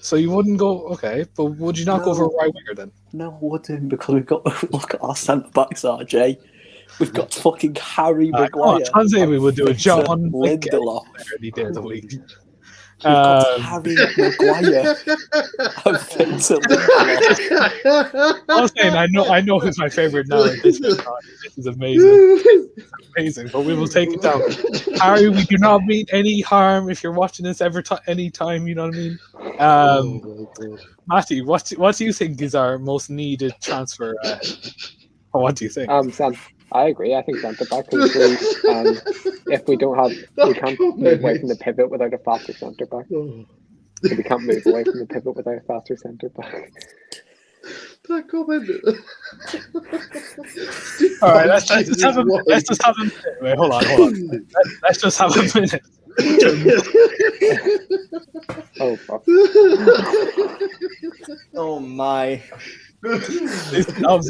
So you wouldn't go, okay, but would you not go for a right winger then?
No, I wouldn't, because we've got look at our centre backs, RJ. We've got fucking Harry Maguire.
Translate, we would do a John
Lindelof
any day of the week.
We've got Harry Maguire.
I'm saying I know who's my favorite now. This is amazing. It's amazing, but we will take it down. Harry, we do not mean any harm if you're watching this any time. You know what I mean? Matty, what do you think is our most needed transfer? Or what do you think?
I agree. I think centre back is if we can't move away from the pivot without a faster centre back. We can't move away from the pivot without a faster centre back.
That comment.
All right, let's just have a minute. Wait, hold on. Let's just have a minute.
Oh, fuck.
Oh my!
No,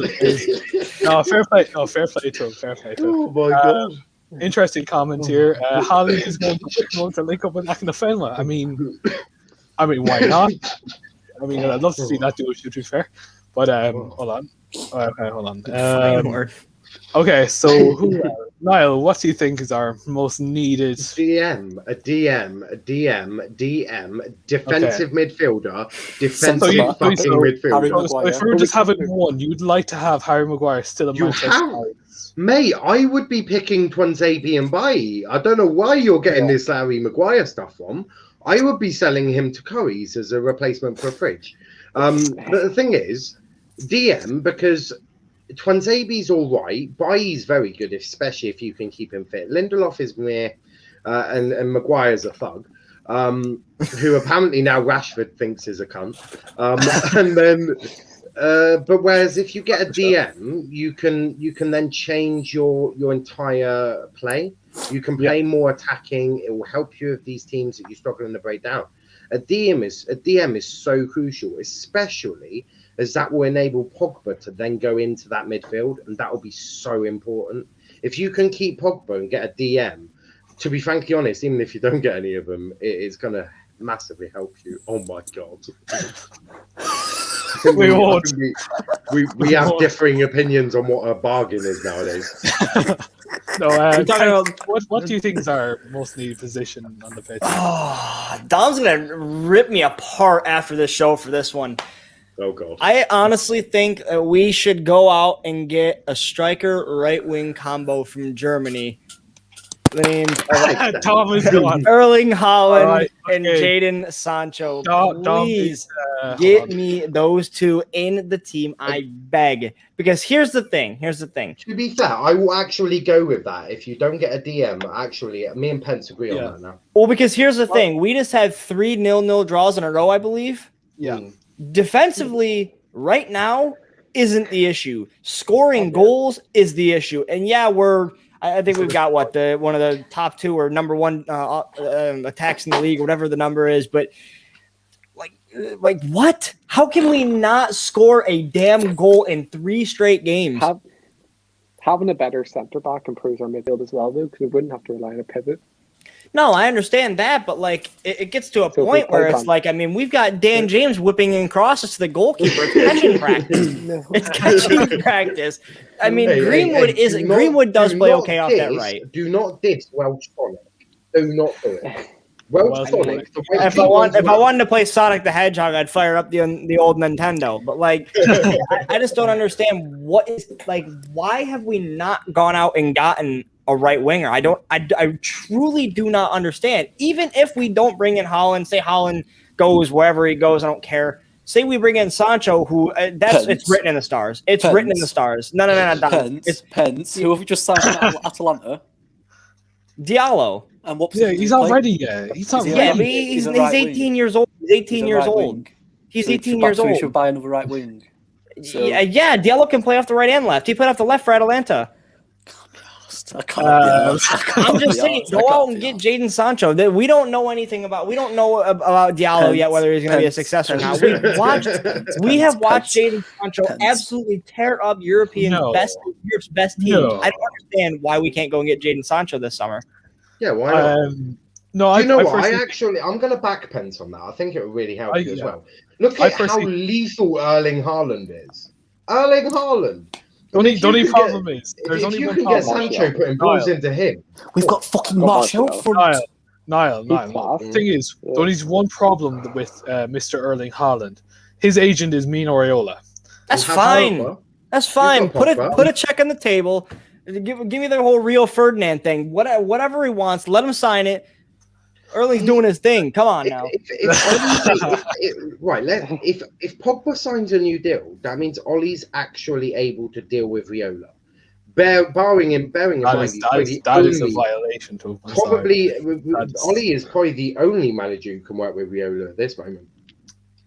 fair play. No, fair play to him. Fair play to him.
Oh my god.
Interesting comment here. Holly is going to link up with Akina. I mean, why not? I mean, I'd love to see that duo shoot, to be fair. But hold on. Okay, hold on. Okay, so Niall, what do you think is our most needed
DM, defensive midfielder, defensive midfielder.
So if we were just having one, you'd like to have Harry Maguire still in Manchester United.
Mate, I would be picking Twanzebe and Bailly. I don't know why you're getting this Harry Maguire stuff from. I would be selling him to Curry's as a replacement for Fridge. But the thing is, DM, because Twanzebe's all right. Bailly's very good, especially if you can keep him fit. Lindelof is meh, and Maguire's a thug, who apparently now Rashford thinks is a cunt. And then, but whereas if you get a DM, you can then change your entire play. You can play more attacking. It will help you with these teams that you're struggling to break down. A DM is so crucial, especially as that will enable Pogba to then go into that midfield, and that will be so important. If you can keep Pogba and get a DM, to be frankly honest, even if you don't get any of them, it's going to massively help you. Oh my god. we have differing opinions on what a bargain is nowadays.
No, what do you think is our most needed position on the pitch?
Oh, Dom's going to rip me apart after this show for this one.
Oh god!
I honestly think we should go out and get a striker right wing combo from Germany. The names Erling Haaland and Jadon Sancho. Please get me those two in the team. I beg. Because here's the thing.
To be fair, I will actually go with that. If you don't get a DM, actually, me and Pence agree on that now.
Well, because here's the thing. We just had 3 0-0 draws in a row, I believe.
Yeah.
Defensively, right now, isn't the issue. Scoring goals is the issue. And yeah, I think we've got one of the top 2 or number 1 attacks in the league, whatever the number is. But like what? How can we not score a damn goal in 3 straight games?
Having a better centre back improves our midfield as well, though, because we wouldn't have to rely on a pivot.
No, I understand that, but it gets to a point where it's we've got Dan James whipping in crosses to the goalkeeper. It's catching practice. It's catching practice. I mean, Greenwood does play okay off that right.
Do not diss Welsh Sonic. Do not do it. Welsh Sonic.
If I wanted to play Sonic the Hedgehog, I'd fire up the old Nintendo. But I just don't understand why have we not gone out and gotten a right winger? I truly do not understand. Even if we don't bring in Haaland, say Haaland goes wherever he goes, I don't care. Say we bring in Sancho, who it's written in the stars. It's written in the stars. No.
It's Pence. Who have we just signed from Atalanta?
Diallo.
And what?
Yeah, he's not ready yet. He's not ready.
Yeah, but he's 18 years old. He's 18 years old. He's 18 years old.
We should buy another right wing.
So. Yeah. Diallo can play off the right and left. He played off the left for Atalanta. I'm just saying, go out and get Jadon Sancho. We don't know anything about. We don't know about Diallo yet, whether he's going to be a success or not. We have watched Jadon Sancho absolutely tear up Europe's best team.
No.
I don't understand why we can't go and get Jadon Sancho this summer.
Yeah, why not?
No,
I'm going to back Pence on that. I think it would really help you as well. Look at how lethal Erling Haaland is. Erling Haaland.
The only problem is there's
if
only
you
one
can
problem.
get Sancho putting balls into him.
We've got fucking Martial up front.
Niall. The thing is, there only one problem with Mr. Erling Haaland. His agent is Mino Raiola.
That's fine. That's fine. Put a check on the table. Give me the whole Rio Ferdinand thing. Whatever he wants, let him sign it. Erling's doing his thing. Come on now.
If Pogba signs a new deal, that means Ollie's actually able to deal with Raiola. Bearing in mind,
that is a violation to
Ollie is probably the only manager who can work with Raiola at this moment.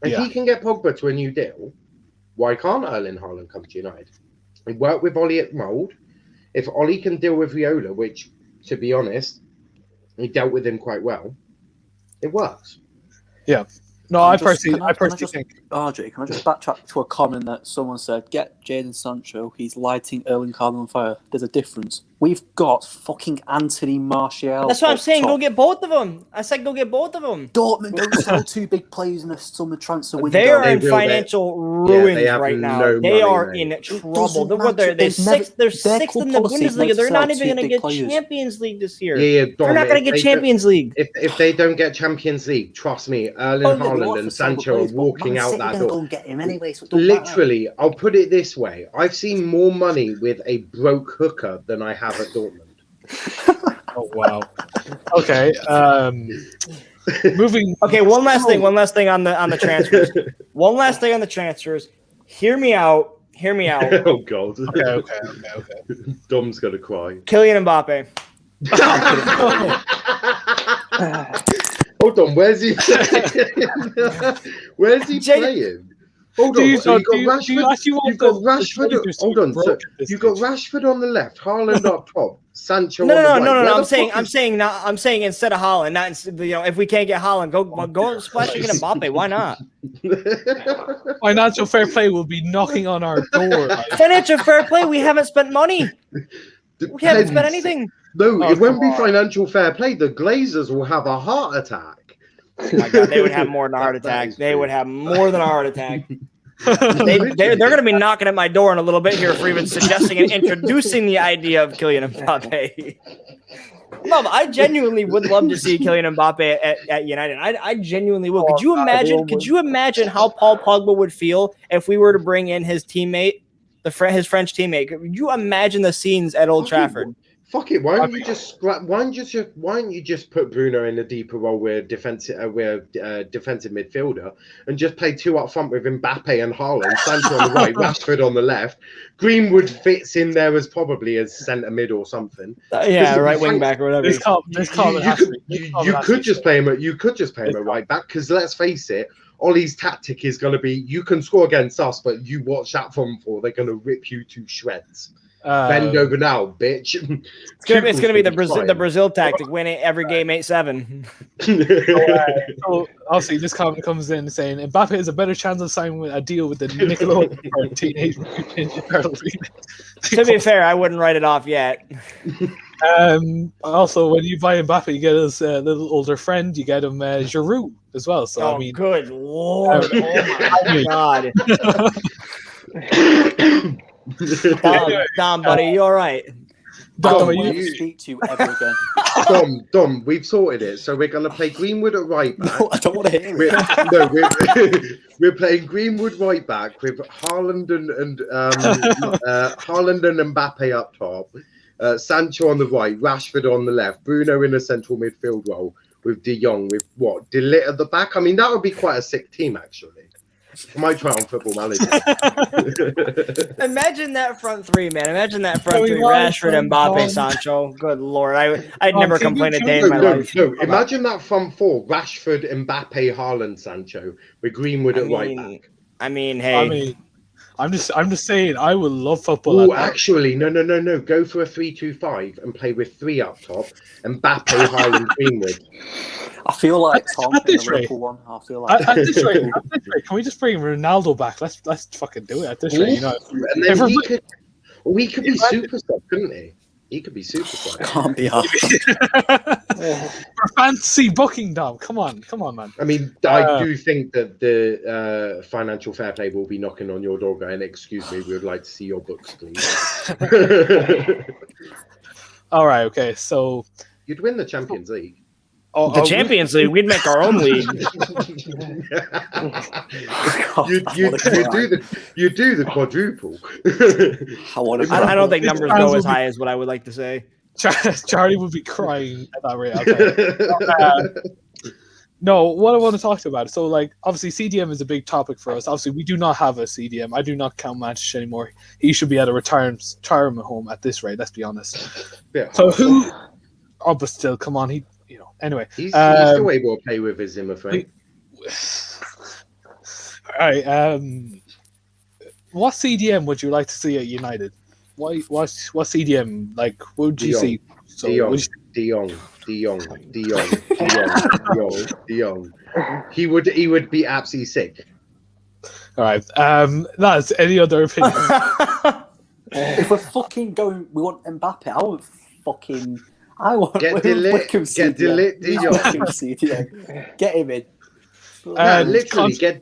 If he can get Pogba to a new deal, Why can't Erling Haaland come to United? He worked with Ollie at Mould. If Ollie can deal with Viola, which, to be honest, he dealt with him quite well, it works.
Yeah. No, I personally think.
RJ, can I just backtrack to a comment that someone said? Get Jadon Sancho. He's lighting Erling Haaland on fire. There's a difference. We've got fucking Anthony Martial.
That's what I'm saying. Go get both of them. I said go get both of them.
Dortmund don't sell 2 big players in a summer transfer window.
They are in financial ruins right now. They are in trouble. They're sixth in the Bundesliga. They're not even going to get Champions League this year. They're not going to get Champions League.
If they don't get Champions League, trust me, Erling Haaland and Sancho are walking out that door.
Go and get him anyway, so
Literally, I'll put it this way. I've seen more money with a broke hooker than I have at Dortmund.
Oh, wow. Okay. Moving.
Okay, one last thing on the transfers. One last thing on the transfers. Hear me out.
Oh, God.
Okay.
Dom's going to cry.
Kylian Mbappe.
Hold on, where's he playing? Where's he playing? Hold on, so you got Rashford. Hold on, so you got Rashford on the left, Haaland up top, Sancho.
No. I'm saying instead of Haaland, not if we can't get Haaland, go splashing in Mbappe. Why not?
Financial fair play will be knocking on our door.
Financial fair play. We haven't spent money. We haven't spent anything.
No, it won't be financial fair play. The Glazers will have a heart attack.
Oh my God, they would have more than a heart attack. They would have more than a heart attack. They're going to be knocking at my door in a little bit here for even suggesting and introducing the idea of Kylian Mbappe. No, I genuinely would love to see Kylian Mbappe at United. I genuinely would. Could you imagine how Paul Pogba would feel if we were to bring in his teammate, his French teammate? Could you imagine the scenes at Old Trafford?
Fuck it! Why don't you just put Bruno in a deeper role with defensive midfielder and just play 2 up front with Mbappe and Haaland, Sancho on the right, Rashford on the left. Greenwood fits in there as probably as centre mid or something.
Right wing back or whatever.
You could just play him at right back because let's face it. Ollie's tactic is going to be you can score against us, but you watch that from 4. They're going to rip you to shreds. Bend over now, bitch.
It's gonna be the Brazil tactic. Win it every game 8-7.
So obviously this comment comes in saying Mbappe has a better chance of signing a deal with the Nickelodeon or Teenage Mutant Ninja Turtles remake.
To be fair, I wouldn't write it off yet.
Also, when you buy Mbappe, you get his little older friend. You get him Giroud as well. So
good lord! Oh my God. Dom, buddy, you all right?
Dom, you speak to you ever again.
Dom, we've sorted it. So we're going to play Greenwood at right back.
No, I don't want to hear it.
We're playing Greenwood right back with Haaland and Mbappe up top, Sancho on the right, Rashford on the left, Bruno in a central midfield role with De Jong with De Ligt at the back. I mean, that would be quite a sick team, actually. I might try on Football Manager.
Imagine that front 3, man. Imagine that front 3. Rashford, Mbappe, Sancho. Good lord. I'd never complain a day in my life.
No, imagine that front 4. Rashford, Mbappe, Haaland, Sancho with Greenwood at right back.
I mean, hey.
I'm just saying I would love football.
Oh, actually, no. Go for a 3-2-5 and play with 3 up top. Mbappe, Haaland, Greenwood.
I feel like Tom in the Liverpool one. I feel like
at this rate, can we just bring Ronaldo back? Let's fucking do it at this rate.
And then we could be super sub, couldn't he? He could be super sub.
Can't be hard.
For fancy booking, Dom. Come on, man.
I mean, I do think that the financial fair play will be knocking on your door going, excuse me, we would like to see your books, please.
All right, okay, so...
You'd win the Champions League.
The Champions League, we'd make our own league.
you do the quadruple.
I don't think numbers go as high as what I would like to say.
Charlie would be crying at that rate. No, what I want to talk about. So, obviously, CDM is a big topic for us. Obviously, we do not have a CDM. I do not count Manchester anymore. He should be at a retirement home at this rate. Let's be honest. So who? Oh, but still, come on. Anyway,
he's still able to play with his Zimmer frame.
All right. what CDM would you like to see at United? What CDM like? What would you see? So
De Jong. He would be absolutely sick.
All right. Lads, any other opinions?
If we're fucking going, we want Mbappe. I want
Get
him in.
Literally, get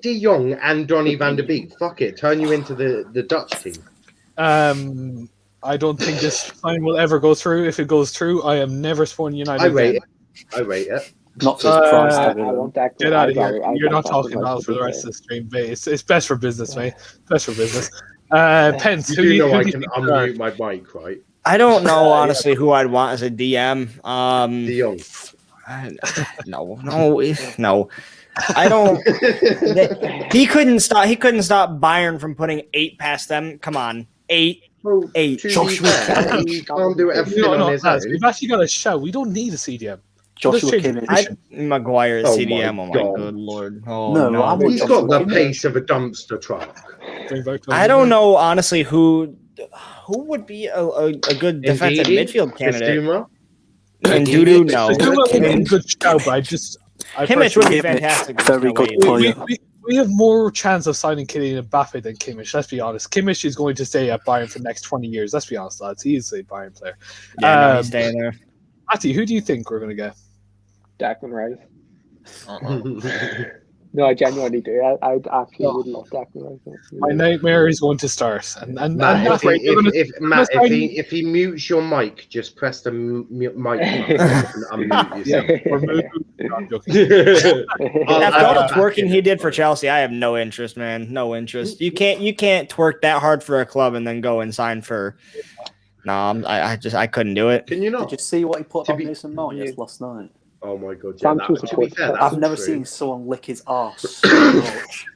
De Jong and Donny van der Beek. Fuck it, turn you into the Dutch team.
I don't think this sign will ever go through. If it goes through, I am never supporting United.
I rate it.
Not for his price.
Get out of here. You're not talking about for the rest of the stream, mate. It's best for business, mate. Best for business. Pence,
you know I can unmute my mic, right?
I don't know, honestly, who I'd want as a DM.
De Jong.
No. I don't. He couldn't stop Bayern from putting 8 past them. Come on, 8.
Joshua
can't do everything on his own.
We've actually got a shout. We don't need a CDM.
Joshua Kimmich.
Maguire CDM. Oh my good lord. Oh no.
He's got the pace of a dumpster truck.
I don't know, honestly, who would be a good defensive midfield candidate. And Dudu, no.
Good shout, but
Kimmich would be fantastic.
Very good player.
We have more chance of signing Kylian Mbappe than Kimmich. Let's be honest. Kimmich is going to stay at Bayern for the next 20 years. Let's be honest, lads. He is a Bayern player.
Yeah, he's staying there.
Matty, who do you think we're going to get?
Declan Rice. No, I genuinely do. I actually would love Declan Rice.
My nightmare is going to start. And
Matt, if he mutes your mic, just press the mic button and unmute yourself.
After all the twerking he did for Chelsea, I have no interest, man. No interest. You can't twerk that hard for a club and then go and sign for. No, I couldn't do it.
Can you not?
Did you see what he put on Mason Mount last night?
Oh my god! Yeah,
I've never seen someone lick his arse so much.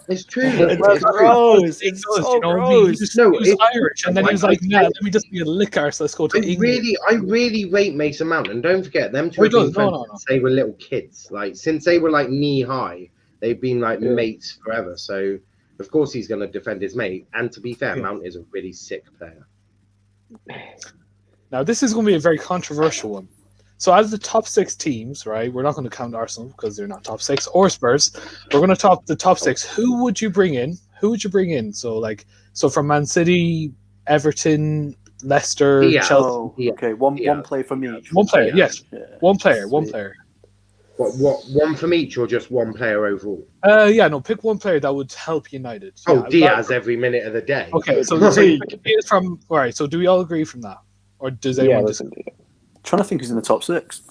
It's true.
It's gross. It's so gross.
He was Irish, and then he was like, "Nah, let me just be a lick arse. Let's go to England."
I really rate Mason Mount, and don't forget them two have been friends since they were little kids. Like since they were like knee high, they've been like mates forever. So of course he's going to defend his mate. And to be fair, Mount is a really sick player.
Now this is going to be a very controversial one. So as the top 6 teams, right, we're not going to count Arsenal because they're not top 6 or Spurs. We're going to top the top 6. Who would you bring in? So from Man City, Everton, Leicester, Chelsea.
Oh, okay, one player from each.
One player, yes.
Yeah.
One player.
What? One from each or just one player overall?
Pick one player that would help United.
Diaz every minute of the day.
Okay, so from all right. So do we all agree from that, or does anyone disagree?
Trying to think who's in the top 6.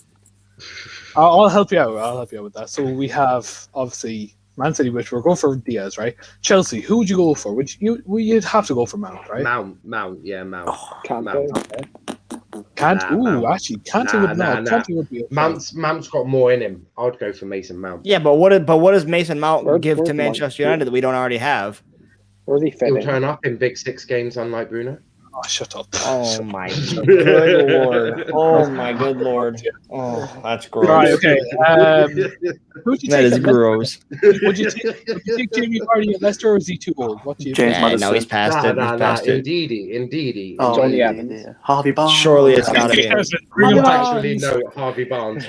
I'll help you out. I'll help you out with that. So we have obviously Man City, which we're going for Diaz, right? Chelsea, who would you go for? You'd have to go for Mount, right?
Mount.
Oh,
Kante.
Actually, Kante would be. Okay.
Mount's got more in him. I'd go for Mason Mount.
Yeah, but what does Mason Mount give to Manchester United that we don't already have?
Where's he fit?
He'll turn up in big 6 games, unlike Bruno.
Oh, shut up.
Oh my good lord. Oh my good lord. Oh, that's gross.
Right, okay. Who'd you
that
take
is gross.
Would you take Jamie Vardy at Leicester, or is he too old? What do you
James
think?
Maddison.
No, he's past it. He's past it.
Indeedy.
Oh,
Johnny
yeah.
Evans.
Harvey Barnes.
Surely it's gotta be.
Actually, no, Harvey Barnes.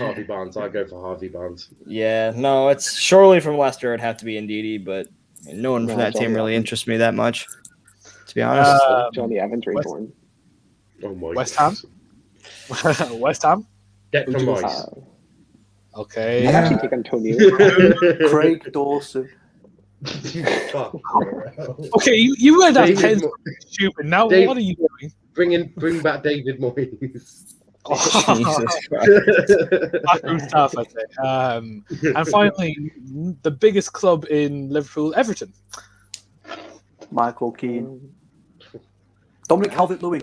I go for Harvey Barnes.
Yeah, no, it's surely from Leicester. It'd have to be Ndidi, but no one from that team really interests me that much. To be honest,
Johnny Evans reborn.
Oh my
West Ham. West Ham.
Declan Rice.
Okay.
I'd actually take Antonio.
Craig Dawson.
Okay, you were that Pence stupid. Now what are you doing?
Bring back David Moyes.
Jesus Christ.
Backroom staff, I'd say. And finally, the biggest club in Liverpool, Everton.
Michael Keane. Dominic Calvert-Lewin,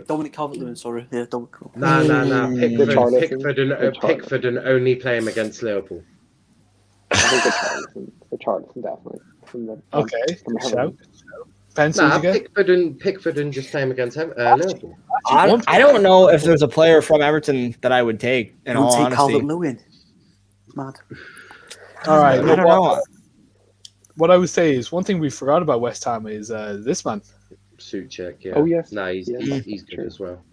sorry. Yeah, Dominic.
Nah. Pickford and only play him against Liverpool.
I think the Charlton definitely.
Shout. Pence,
Pickford and just play him against Liverpool.
I don't know if there's a player from Everton that I would take. In all honesty,
Calvert-Lewin. Mad.
All right.
I don't know.
what I would say is one thing we forgot about West Ham is this man.
Souček, yeah.
Oh, yes.
No, he's good
True.
as well.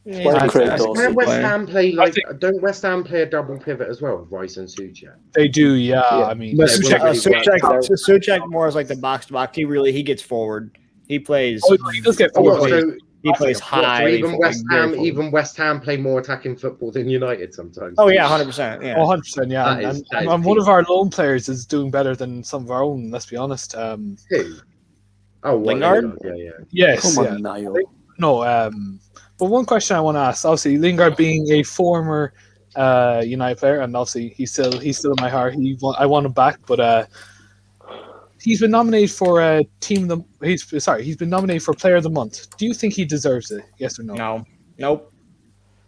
Where
Don't
Dawson
West
play?
Ham play don't West Ham play a double pivot as well, Rice and Souček?
They do, yeah.
Yeah.
I mean,
But
Souček-
Souček more is like the box to box. He gets forward. He plays.
Oh, he does get forward.
So
He plays high.
So even
forward.
West Ham play more attacking football than United sometimes.
Oh yeah, 100%. Yeah.
100%, yeah.
That is
And one of our loan players is doing better than some of our own, let's be honest.
Who? Oh,
Lingard?
Yeah.
Yes,
Come
yeah.
on, Niall.
No, but one question I want to ask, obviously Lingard being a former United player, and obviously he's still in my heart. I want him back, but he's been nominated for he's been nominated for Player of the Month. Do you think he deserves it? Yes or no?
No. Nope.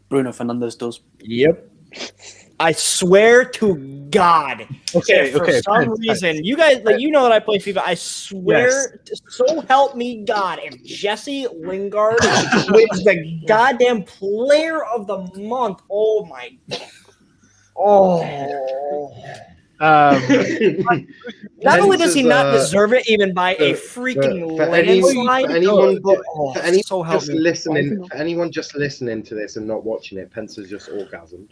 Bruno Fernandes does.
Yep. I swear to God.
Okay,
For some reason, you guys, like, you know that I play FIFA. I swear, so help me God, if Jesse Lingard wins the goddamn Player of the Month, oh my, not only does he not deserve it, even by a freaking landslide.
For anyone just listening to this and not watching it, Pence's just orgasmed.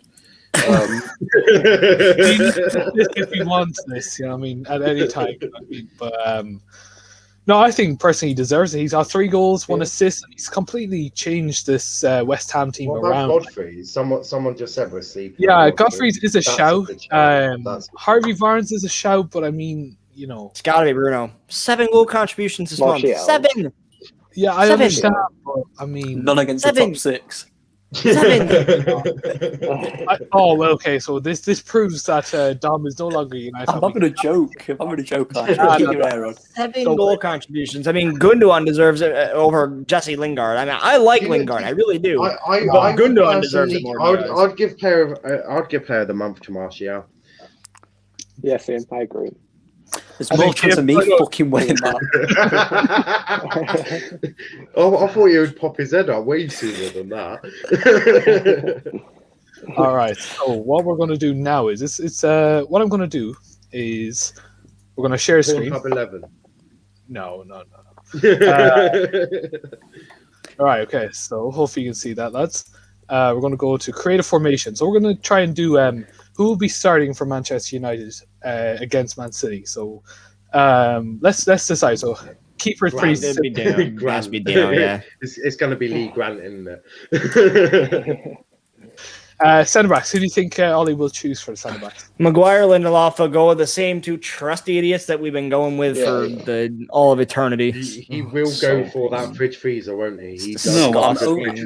If he wants this, you know what I mean, at any time. But no, I think personally he deserves it. He's got 3 goals, 1 assist. He's completely changed this West Ham team around.
Godfrey? Someone just said we're sleeping.
Yeah, Godfrey is a shout.
That's
Harvey Barnes is a shout, but I mean, you know,
It's got to be Bruno. 7 goal contributions this month.
Martial.
7.
yeah, I
7.
understand, but I mean,
None against the
7.
top 6.
7.
well, okay, so this proves that Dom is no longer United.
I'm having a joke. I'm having a joke. Keep your hair on.
7 goal contributions. I mean, Gundogan deserves it over Jesse Lingard. I mean, I like Lingard. I really do.
I
Gundogan deserves it more.
I'd give player of the month to Martial.
Yeah, same. I agree.
There's more chance of me fucking winning that.
I thought he would pop his head up way sooner than that.
All right. So what we're going to do now is what I'm going to do is we're going to share a screen.
Top 11.
No. All right. Okay. So hopefully you can see that, lads. We're going to go to create a formation. So we're going to try and do who will be starting for Manchester United against Man City. So let's decide. So keeper three.
It'd be down. Must be down, yeah.
It's going to be Lee Grant, isn't it?
Centre backs. Who do you think Ollie will choose for the centre backs?
Maguire, Lindelof will go with the same 2 trusty idiots that we've been going with for all of eternity.
He will go for that fridge freezer, won't he?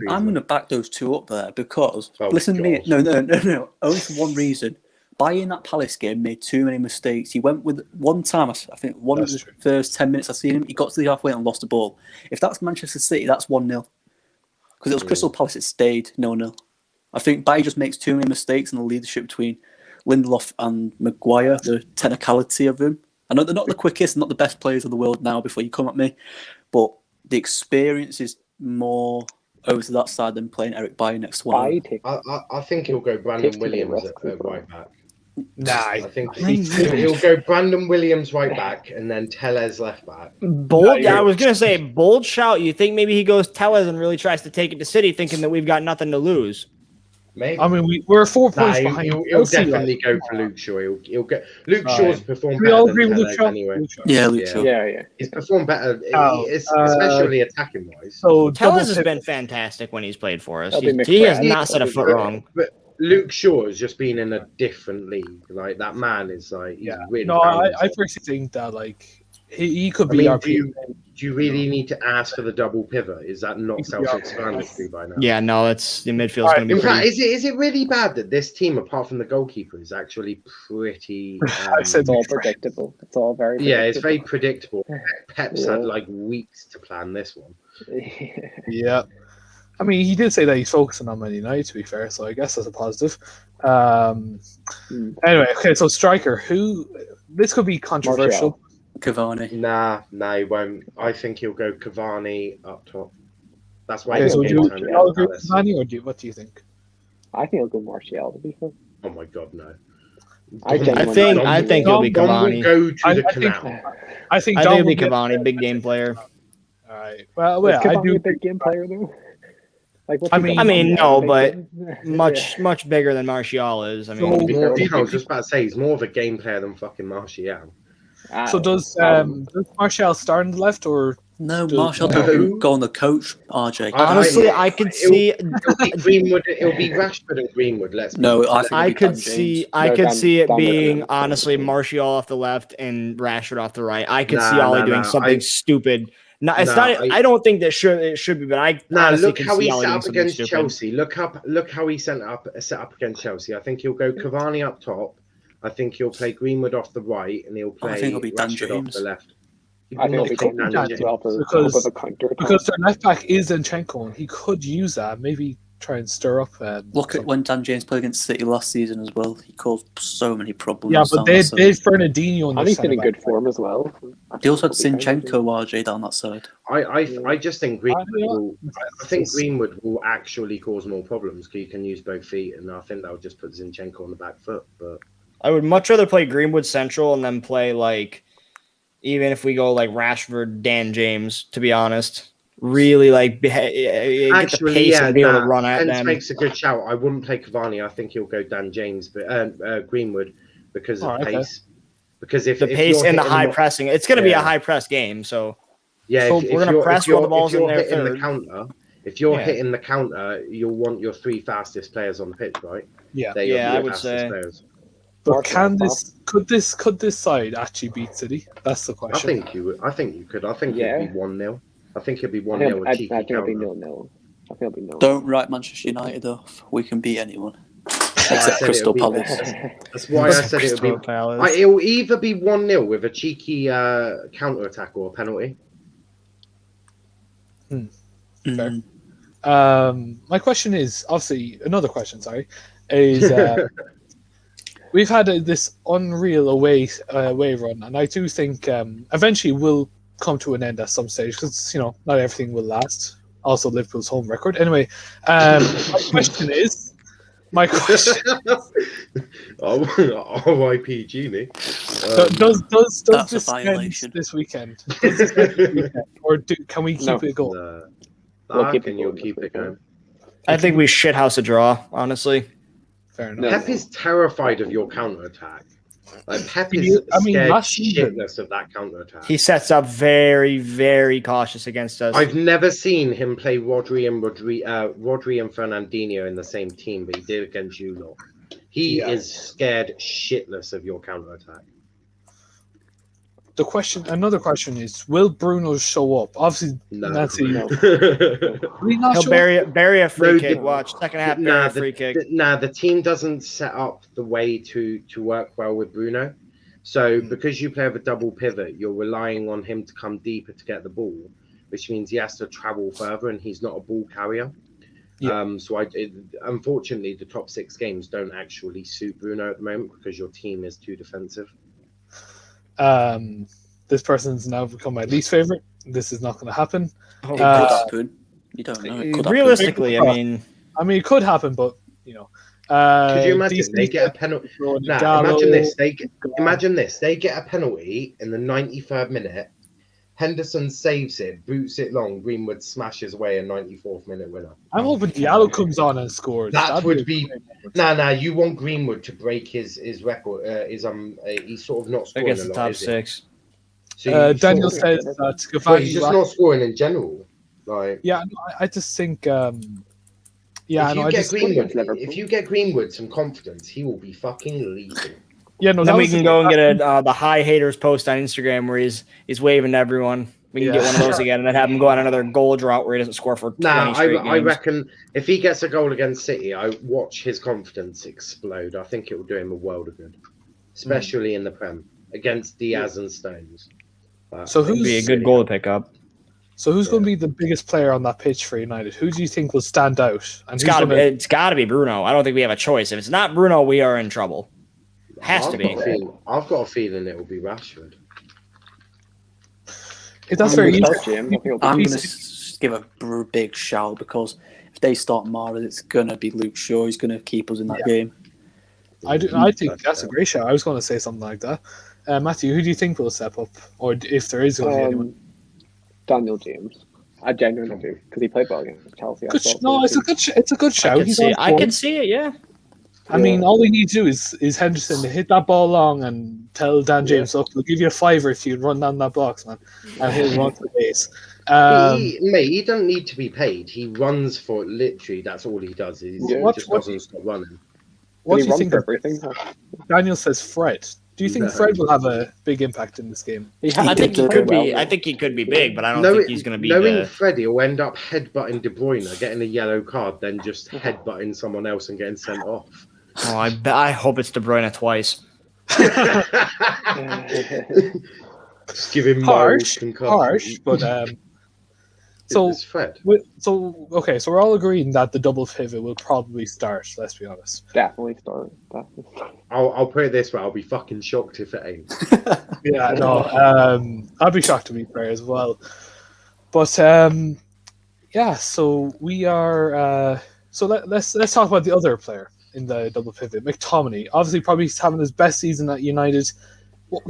I'm going to back those 2 up there because listen to me. No. Only for one reason. Bayern that Palace game made too many mistakes. He went with one time. I think one of the first 10 minutes I seen him. He got to the halfway and lost the ball. If that's Manchester City, that's 1-0. Because it was Crystal Palace. It stayed 0-0. I think Bayer just makes too many mistakes in the leadership between Lindelof and Maguire, the technicality of him. I know they're not the quickest, not the best players in the world now before you come at me, but the experience is more over to that side than playing Eric Bayer next to one.
I think he'll go Brandon Williams at right back.
Nah,
I think he'll go Brandon Williams right back and then Tellez left back.
Bold. Yeah, I was gonna say bold shout. You think maybe he goes Tellez and really tries to take it to City, thinking that we've got nothing to lose.
Maybe.
I mean, we're 4 points behind.
He'll definitely go for Luke Shaw. He'll get Luke Shaw's performed
we
better
all
than
agree with Luke
Tellez
Shaw?
anyway.
Yeah, Luke Shaw.
Yeah.
He's performed better, especially attacking wise.
So
Tellez has been fantastic when he's played for us.
That'll be
He has
McBride.
not set a foot wrong.
But Luke Shaw has just been in a different league. Like that man is like, he's really.
No, I personally think that like he could be our.
Do you really need to ask for the double pivot? Is that not self-explanatory by now?
Yeah, no, that's the midfield's going to be.
In fact,
pretty...
is it really bad that this team, apart from the goalkeeper, is actually pretty?
It's all predictable. It's all very.
Yeah, it's very predictable. Pep's had like weeks to plan this one.
Yeah. I mean, he did say that he's focusing on Man United, to be fair, so I guess that's a positive. Anyway, okay, so striker, this could be controversial.
Cavani.
Nah, he won't. I think he'll go Cavani up top. That's why.
Okay, so do you all agree with Cavani, or what do you think?
I think I'll go Martial, to be fair.
Oh my God, no.
I
think it'll be
Don will
Cavani.
go to
I
the
think-
canal.
I think
I
Don
think it'll be
will get-
Cavani, big game player.
All right. Well,
Is
yeah, I
Cavani
do.
a big game player though? Like, what's
I
he
mean-
done?
I mean,
Yeah,
no,
big
but
game.
much bigger than Martial is. I
So-
mean,
More,
fair,
I was just about to say, he's more of a game player than fucking Martial.
So does Martial start on the left or
No,
Does-
Marshall
No.
don't go on the coach, RJ.
honestly, I could see.
It'll be Greenwood. It'll be Rashford and Greenwood.
No, I think
I
it'll be Dan
could see.
James.
I
No,
could
Dan-
see it
Dan
being
James.
honestly Martial off the left and Rashford off the right. I could
Nah,
see Ollie
nah,
doing
nah,
something
I-
stupid. No, it's
Nah,
not. I don't think that it should be, but I
Now
honestly
look
can
how
see
he
Ollie
set
doing
up
something
against
stupid.
Chelsea. Look how he set up against Chelsea. I think he'll go Cavani up top. I think he'll play Greenwood off the right, and he'll play
I think it'll be Dan
Rashford off
James.
the left. He
I
will
think
not
it'll be
play
Dan
Dan
James as well for
Because-
a bit of a counter attack.
because their left back is Zinchenko and he could use that, maybe try and stir up.
Look at when Dan James played against City last season as well. He caused so many problems.
Yeah, but
down
they
that side.
they've Bernardino on
And
their
he's been in
centre
good form as well.
They also had
It'll be kind of-
Zinchenko, RJ, down that side.
I just think Greenwood
yeah.
will. I think Greenwood will actually cause more problems because you can use both feet, and I think that would just put Zinchenko on the back foot. But
I would much rather play Greenwood central and then play like, even if we go like Rashford, Dan James. To be honest, really like get the pace and be able to run at
Pence
them.
makes a good shout. I wouldn't play Cavani. I think he'll go Dan James, but Greenwood because of
okay.
pace. Because if
The
if
pace
you're
and the
hitting
high
them-
pressing. It's going to be a
Yeah.
high press game. So
Yeah,
So
if
we're gonna
you're-
press
if you're-
while the ball's
if you're
in their
hitting the
third.
counter. If you're
Yeah.
hitting the counter, you'll want your three fastest players on the pitch, right?
Yeah.
They're your
Yeah, I
three
would
fastest
say.
players.
But could this side actually beat City? That's the
I
question.
think you would. I think you could. I think
Yeah.
it'd be 1-0. I think it'd be
I
1-0
think
a cheeky
it'll be
counter.
0-0. I think it'll be 0-0.
Don't write Manchester United off. We can beat anyone.
I
Except
said
Crystal
it'll be-
Palace.
That's why I said it would be.
Crystal Palace.
It'll either be 1-0 with a cheeky counter attack or a penalty.
Mm.
My question is obviously another question. Sorry, is we've had this unreal away run, and I do think eventually will come to an end at some stage because not everything will last. Also, Liverpool's home record. Anyway, my question.
R.I.P. Genie.
Does
That's a
this end
violation.
this weekend? Does this end this weekend? Or can we keep
No.
it going?
We'll
I
keep
reckon
it
you'll
going
keep
this
it going.
weekend.
I think we shithouse a draw. Honestly,
Fair enough.
No.
Pep is terrified of your counter attack. Like Pep
He-
is
I mean,
scared
last season-
shitless of that counter attack.
he sets up very, very cautious against us.
I've never seen him play Rodri and Fernandinho in the same team, but he did against you lot. He
Yeah.
is scared shitless of your counter attack.
Another question is: will Bruno show up? Obviously,
No.
Nancy.
No.
Will he not
He'll
show up?
bury a free
No,
kick.
the-
Watch second half, bury a free kick.
the team doesn't set up the way to work well with Bruno. So because you play with a double pivot, you're relying on him to come deeper to get the ball, which means he has to travel further, and he's not a ball carrier.
Yeah.
Unfortunately, the top 6 games don't actually suit Bruno at the moment because your team is too defensive.
This person's now become my least favorite. This is not going to happen.
It could
Uh,
happen. You don't know. It could happen.
Realistically, I mean,
I mean, it could happen, but
Could you imagine
decent
they get a penalty?
throw in
Nah,
Gallo.
imagine this. They get a penalty in the 93rd minute. Henderson saves it, boots it long. Greenwood smashes away a 94th minute winner.
I'm hoping Diallo comes on and scores.
That
That'd
would be-
a great moment.
Nah. You want Greenwood to break his record. He's sort of not scoring
against
a
the
lot.
top
is he?
6.
So you
Daniel
sort
says that
but
Cavani.
he's just not scoring in general. Like,
Yeah, no, I just think.
if you get Greenwood some confidence, he will be fucking lethal.
Yeah, no.
Then
that
we
was
can
the-
go and get the high haters post on Instagram where he's waving to everyone. We can
Yeah.
get one of those again and then have him go on another goal drought where he doesn't score for 20
Nah,
straight
I
games.
reckon if he gets a goal against City, I watch his confidence explode. I think it will do him a world of good, especially in the Prem against Diaz and Stones. But
So
It'd be a
who's
good goal to pick up.
going to be the biggest player on that pitch for United? Who do you think will stand out? And
It's
who's
got to be Bruno. I don't think we have a choice. If it's not Bruno, we are in trouble. Has to be.
I've got a feeling it will be Rashford.
That's very easy.
I'm going to give a big shout because if they start Mara, it's going to be Luke Shaw. He's going to keep us in that game.
I think that's a great shout. I was going to say something like that. Matthew, who do you think will step up, or if there is going to be anyone?
Daniel James. I genuinely do because he played well against Chelsea.
It's a good shout.
I can see it. Yeah.
I mean, all we need to do is Henderson to hit that ball long and tell Dan James, look, we'll give you a $5 if you run down that box, man, and he'll run to the base.
He doesn't need to be paid. He runs for it, literally. That's all he does. He just doesn't stop running.
What do you think of everything? Daniel says Fred. Do you think Fred will have a big impact in this game?
I think he could be. I think he could be big, but I don't think he's going to be.
Knowing Freddie will end up headbutting De Bruyne, getting a yellow card, then just headbutting someone else and getting sent off.
Oh, I hope it's De Bruyne twice.
Just give him
harsh, but so okay, so we're all agreeing that the double pivot will probably start. Let's be honest.
Definitely start.
I'll put it this way: I'll be fucking shocked if it ain't.
Yeah, no. I'll be shocked to be fair as well. But yeah, so we are. So let's talk about the other player in the double pivot, McTominay. Obviously, probably having his best season at United.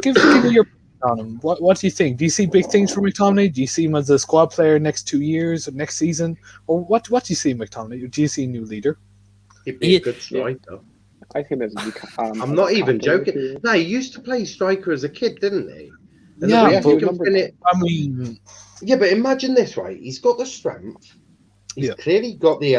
Give me your opinion on him. What do you think? Do you see big things for McTominay? Do you see him as a squad player next 2 years or next season? Or what do you see in McTominay? Do you see a new leader?
He'd be a good striker.
I think there's
I'm not even joking. No, he used to play striker as a kid, didn't he? And
yeah,
but imagine this, right? He's got the strength. He's clearly got the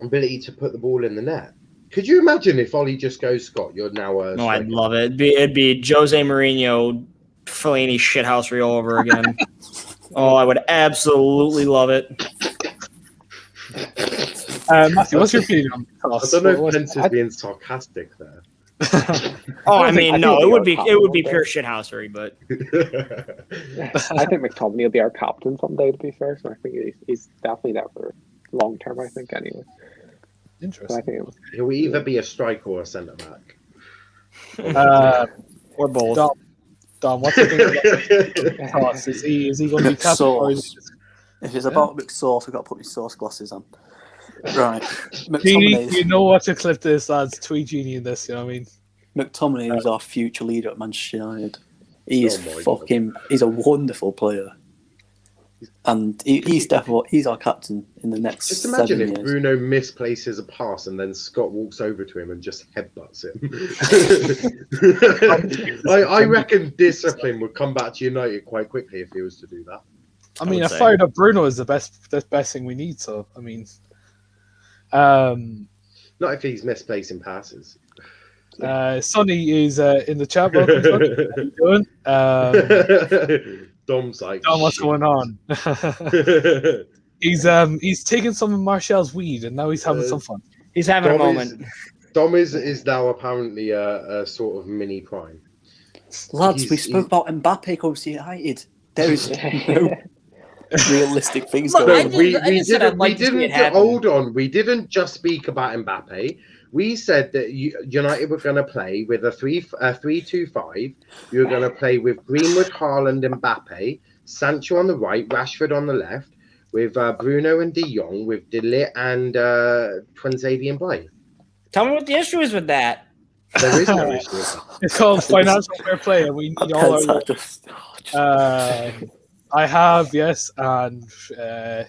ability to put the ball in the net. Could you imagine if Ollie just goes, Scott, you're now a striker?
I'd love it. It'd be Jose Mourinho, Fellaini shithousery all over again. I would absolutely love it.
Matthew, what's your opinion on
Cross? I don't know if Pence is being sarcastic there.
I mean, no, it would be pure shithousery, but
I think McTominay will be our captain someday, to be fair. So I think he's definitely there for long term, I think, anyway.
Interesting.
He'll either be a striker or a centre back.
Or both.
Dom, what do you think about Cross? Is he going to be captain? Or is he just...
If it's about McSauce, I've got to put my sauce glasses on. Right.
Genie, you know what to clip this, lads. Tweet Genie in this, you know what I mean?
McTominay is our future leader at Manchester United. He's he's a wonderful player. And he's our captain in the next.
Just imagine
7
if
years.
Bruno misplaces a pass and then Scott walks over to him and just headbutts him. I reckon discipline would come back to United quite quickly if he was to do that.
I mean, a fired up Bruno is the best thing we need. So I mean,
not if he's misplacing passes.
Sonny is in the chat. Welcome, Sonny. How you doing?
Dom's like,
Dom, what's going on? He's taking some of Martial's weed and now he's having some fun.
He's having a moment.
Dom is now apparently a sort of mini prime.
Lads, we spoke about Mbappe coming to United. There is no realistic things going on.
We didn't just speak about Mbappe. We said that United were going to play with a 3-2-5. You were going to play with Greenwood, Haaland, Mbappe, Sancho on the right, Rashford on the left, with Bruno and De Jong, with De Ligt and Tuanzebe and Bay.
Tell me what the issue is with that.
There is no issue with that.
It's called financial fair play, and we need all our... I have, yes, and I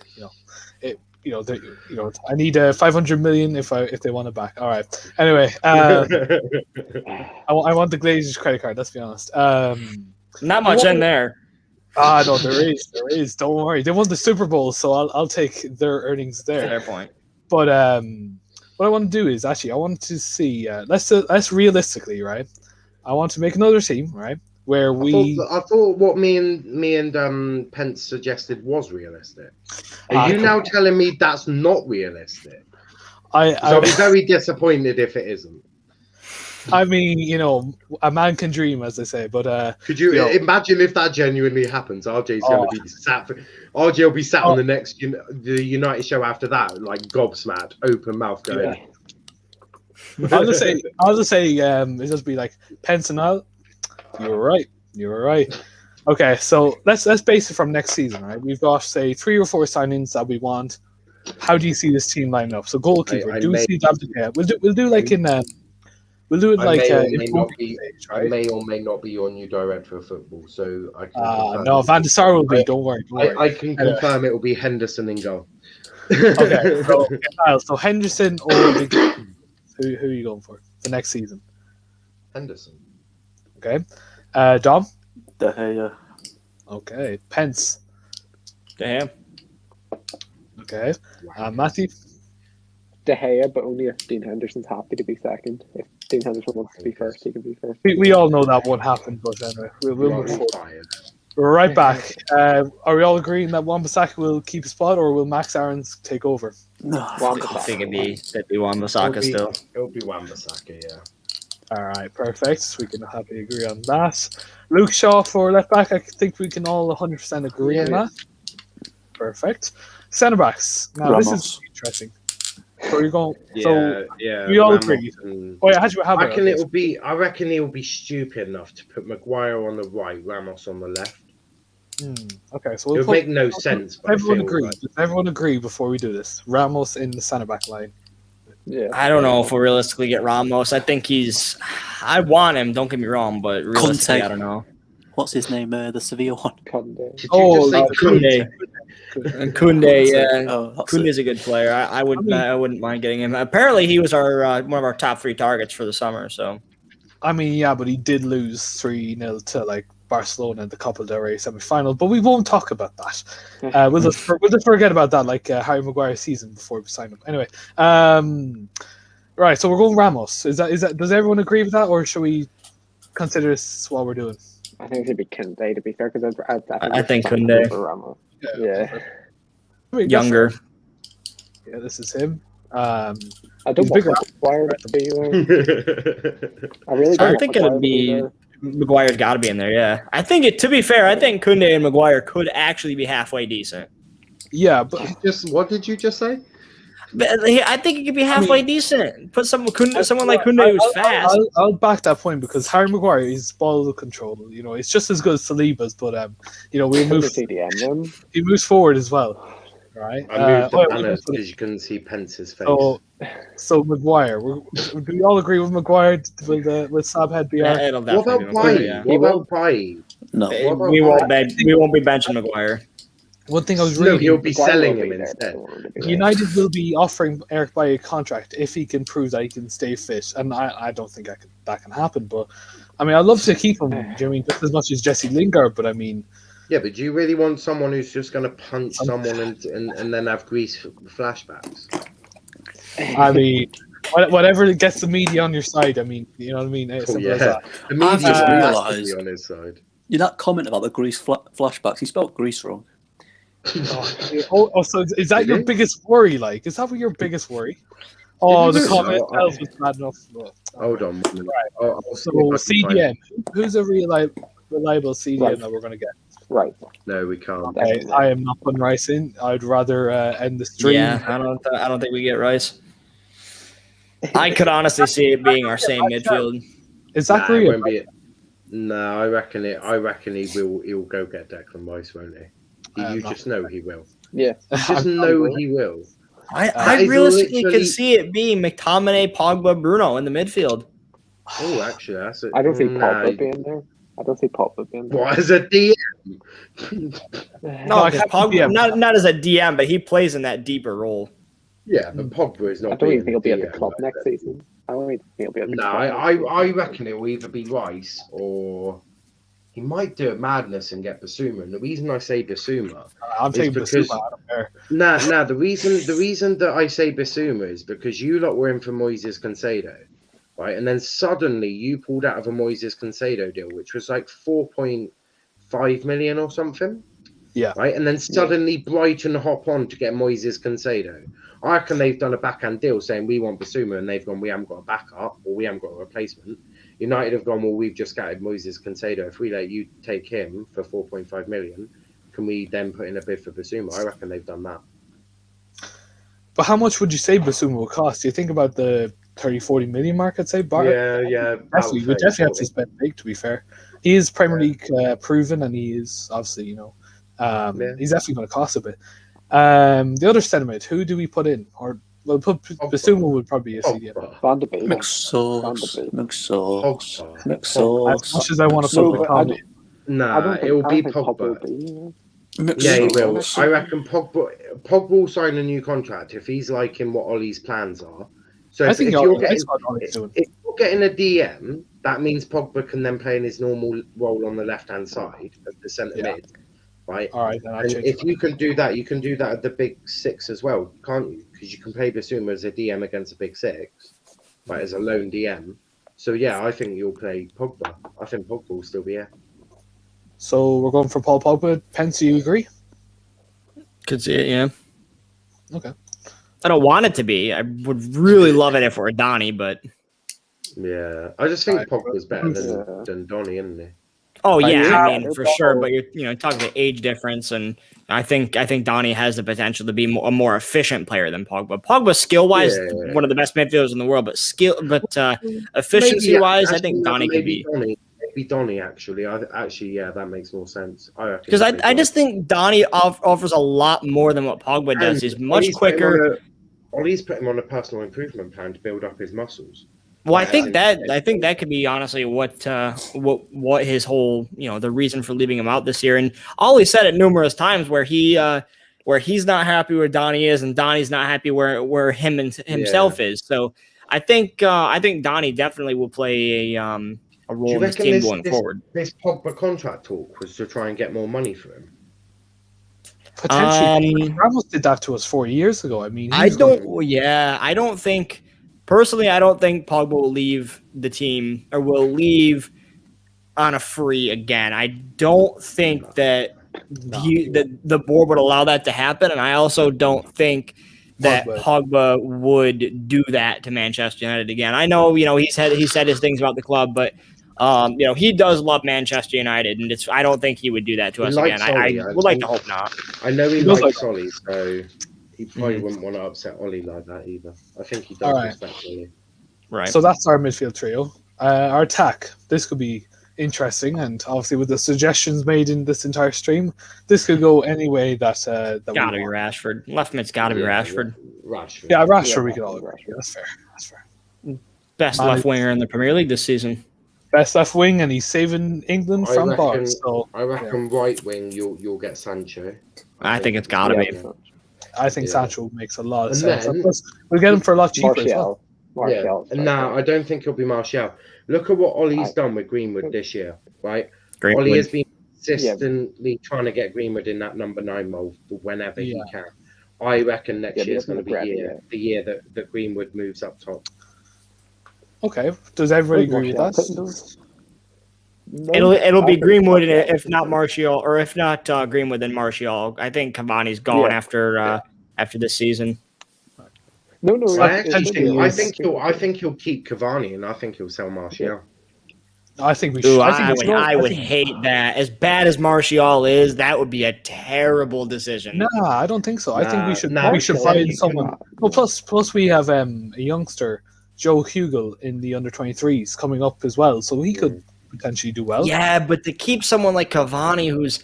need 500 million if they want it back. All right. Anyway, I want the Glazers credit card. Let's be honest.
Not much in there.
No, there is. Don't worry. They won the Super Bowl, so I'll take their earnings there.
Fair point.
But what I want to do is actually I want to see. Let's realistically, right? I want to make another team, right? Where
I thought what me and Pence suggested was realistic. Are you now telling me that's not realistic? I'll be very disappointed if it isn't.
I mean, a man can dream, as they say. But
could you imagine if that genuinely happens? RJ's going to be sat. RJ will be sat on the next the United show after that, like gobsmacked, open mouth, going.
Yeah. I'll just say, it'll just be like Pence and Al. You were right. Okay, so let's base it from next season, right? We've got, say, 3 or 4 signings that we want. How do you see this team lining up? So goalkeeper, do we see David? We'll do like in We'll do it
I
like
may or may not
improving
be.
stage,
I
right?
may or may not be your new director of football, so I can. confirm
No,
it.
Van der Sar will be. Don't worry. Don't worry.
I can confirm it will be Henderson in goal.
Okay, so Kyle, so Henderson or Big. Who are you going for next season?
Henderson.
Okay, Dom.
De Gea.
Okay, Pence.
Damn.
Okay, Matthew.
De Gea, but only if Dean Henderson's happy to be second. If Dean Henderson wants to be first, he can be first.
We all know that won't happen, but anyway, we'll move forward.
Fired.
We're right back. Are we all agreeing that Wan-Bissaka will keep a spot, or will Max Aarons take over?
No,
I
fuck
think
off.
it'd be Wan-Bissaka still.
It'll be Wan-Bissaka, yeah.
All right, perfect. We can happily agree on that. Luke Shaw for left back. I think we can all 100% agree on that. Perfect. Centre backs. Now
Ramos.
this is interesting. So you're going.
Yeah,
So
yeah.
we all
Ramos
agree.
and-
Oh yeah, how do you have
I
it?
reckon it'll be. I reckon he'll be stupid enough to put Maguire on the right, Ramos on the left.
Okay, so
It
we'll
would
put,
make no sense. But I
everyone
feel
agree.
like-
Does everyone agree before we do this? Ramos in the centre back line.
Yeah.
I don't know if we'll realistically get Ramos. I think he's. I want him. Don't get me wrong, but realistically,
Conte.
I don't know.
What's his name? The Sevilla one.
Conte.
Did you
Oh,
just say
Koundé. And Koundé, yeah.
Oh, that's
Koundé's
it.
a good player. I wouldn't mind getting him. Apparently, he was our one of our top 3 targets for the summer. So
I mean, yeah, but he did lose 3-0 to like Barcelona in the Copa del Rey semi-final. But we won't talk about that. We'll just forget about that, like Harry Maguire's season before we sign him. Anyway, right. So we're going Ramos. Is that? Does everyone agree with that, or should we consider this while we're doing?
I think it should be Conte, to be fair, because
I think Koundé.
Ramos. Yeah.
I mean,
younger.
Yeah, this is him.
I
He's
don't
bigger.
want Maguire to be there. I really don't
I
want
think
Maguire
it'd
to be
be
there.
Maguire's got to be in there. Yeah, I think it. To be fair, I think Koundé and Maguire could actually be halfway decent.
Yeah, but
What did you just say?
But I think it could be halfway decent. Put someone like Koundé who's fast.
I'll back that point because Harry Maguire is ball control. You know, it's just as good as Saliba's, but you know,
Couldn't CDM them.
he moves forward as well. Right.
I moved the banners because you couldn't see Pence's face.
So Maguire, do we all agree with Maguire? Will Sabhead be our?
It'll
What
definitely
about
be Maguire, yeah.
Pai? What about Pai?
No.
We won't be benching Maguire.
One thing I was
No,
reading,
he'll be
Maguire
selling
will
him
be there,
instead.
but I don't want him to be there.
United will be offering Eric Bailly a contract if he can prove that he can stay fit, and I don't think that can happen. But I mean, I'd love to keep him. Do you know what I mean, just as much as Jesse Lingard? But I mean,
Yeah, but do you really want someone who's just going to punch someone and then have Greece flashbacks?
I mean, whatever gets the media on your side. I mean, you know what I mean.
Oh,
Simple
yeah.
as that.
The media's
just
massively
realised-
on his side.
You that comment about the Greece flashbacks? He spelled Greece wrong.
So is that your
Really?
biggest worry? Like, is that what your biggest worry? Oh, the
Did you
comment
know?
itself was bad enough.
Hold on. I'll
So
see if I can find-
CDM, who's a reliable CDM
Right.
that we're going to get?
Right.
No, we can't.
I am not putting Rice in. I'd rather end the stream.
Yeah, I don't think we get Rice. I could honestly see it being our same midfield.
Is
Nah,
that
it
real?
won't be. No, I reckon he'll go get Declan Rice, won't he? You
not-
just know he will.
Yeah.
You just know he will.
I
That is
realistically
literally-
could see it being McTominay, Pogba, Bruno in the midfield.
Oh, actually, that's it.
I don't see
Nah,
Pogba being there. I don't see Pogba being there.
What, as a DM?
No,
I
because
can't
Pogba
DM.
not as a DM, but he plays in that deeper role.
Yeah, but Pogba is not.
I don't even
being
think he'll be at
DM,
the club
like
next
that.
season. I don't even think he'll be at the
No,
club.
I reckon it will either be Rice or he might do it madness and get Basuma. And the reason I say Basuma,
I'm taking
because-
Basuma. I don't care.
nah, the reason that I say Basuma is because you lot were in for Moises Cancedo, right? And then suddenly you pulled out of a Moises Cancedo deal, which was like 4.5 million or something.
Yeah.
Right, and then suddenly Brighton hop on to get Moises Cancedo. I reckon they've done a backhand deal saying we want Basuma, and they've gone, we haven't got a backup or we haven't got a replacement. United have gone, well, we've just scattered Moises Cancedo. If we let you take him for 4.5 million, can we then put in a bid for Basuma? I reckon they've done that.
But how much would you say Basuma will cost? Do you think about the 30-40 million mark? I'd say.
Yeah.
Definitely, we definitely have to spend big. To be fair, he is Premier League proven, and he is obviously, you know, he's definitely going to cost a bit. The other centre mid, who do we put in, or Well, Basuma would probably be a CDM.
Van der Beek.
Mix sauce.
As much as I want to put McCollum.
Nah, it will be Pogba. Yeah, he will. I reckon Pogba will sign a new contract if he's liking what Ollie's plans are. So if you're getting a DM, that means Pogba can then play in his normal role on the left-hand side of the centre mid, right?
All right, then
if you can do that, you can do that at the big six as well, can't you? Because you can play Basuma as a DM against a big six, right, as a lone DM. So yeah, I think you'll play Pogba. I think Pogba will still be here.
So we're going for Paul Pogba. Pence, do you agree?
Could see it, yeah.
Okay.
I don't want it to be. I would really love it if it were Donnie, but
yeah, I just think Pogba's better than Donny, isn't he?
Oh yeah, I mean for sure. But you're talking the age difference, and I think Donnie has the potential to be a more efficient player than Pogba. Pogba skill wise, one of the best midfielders in the world, but efficiency wise, I think Donnie could be.
Maybe Donny actually. That makes more sense.
Because I just think Donny offers a lot more than what Pogba does. He's much quicker.
Ollie's put him on a personal improvement plan to build up his muscles.
Well, I think that could be honestly what his whole the reason for leaving him out this year. And Ollie said it numerous times where he's not happy where Donny is, and Donny's not happy where himself is. So I think Donny definitely will play a role in this team going forward.
This Pogba contract talk was to try and get more money for him.
Potentially, Ramos did that to us 4 years ago. I mean, I don't think Pogba will leave the team or will leave on a free again. I don't think that the board would allow that to happen, and I also don't think that Pogba would do that to Manchester United again. I know, he said his things about the club, but he does love Manchester United, and I don't think he would do that to us again. I would like to hope not.
I know he likes Ollie, so he probably wouldn't want to upset Ollie like that either. I think he does respect Ollie.
Right.
So that's our midfield trio. Our attack. This could be interesting, and obviously with the suggestions made in this entire stream, this could go any way that
gotta be Rashford. Left mid's gotta be Rashford.
Yeah, Rashford. We could all agree. That's fair.
Best left winger in the Premier League this season.
Best left wing, and he's saving England from bars. So
I reckon right wing you'll get Sancho.
I think it's gotta be.
I think Sancho makes a lot of sense. We'll get him for a lot cheaper as well.
No, I don't think he'll be Martial. Look at what Ollie's done with Greenwood this year, right? Ollie has been consistently trying to get Greenwood in that number 9 role whenever he can. I reckon next year is going to be the year that Greenwood moves up top.
Okay, does everybody agree with that?
It'll be Greenwood, if not Martial, or if not Greenwood, then Martial. I think Cavani's gone after this season.
No.
I think he'll keep Cavani, and I think he'll sell Martial.
I think we should.
I would hate that. As bad as Martial is, that would be a terrible decision.
No, I don't think so. I think we should find someone. Well, plus we have a youngster, Joe Hugel, in the under-23s coming up as well, so he could potentially do well.
Yeah, but to keep someone like Cavani, who's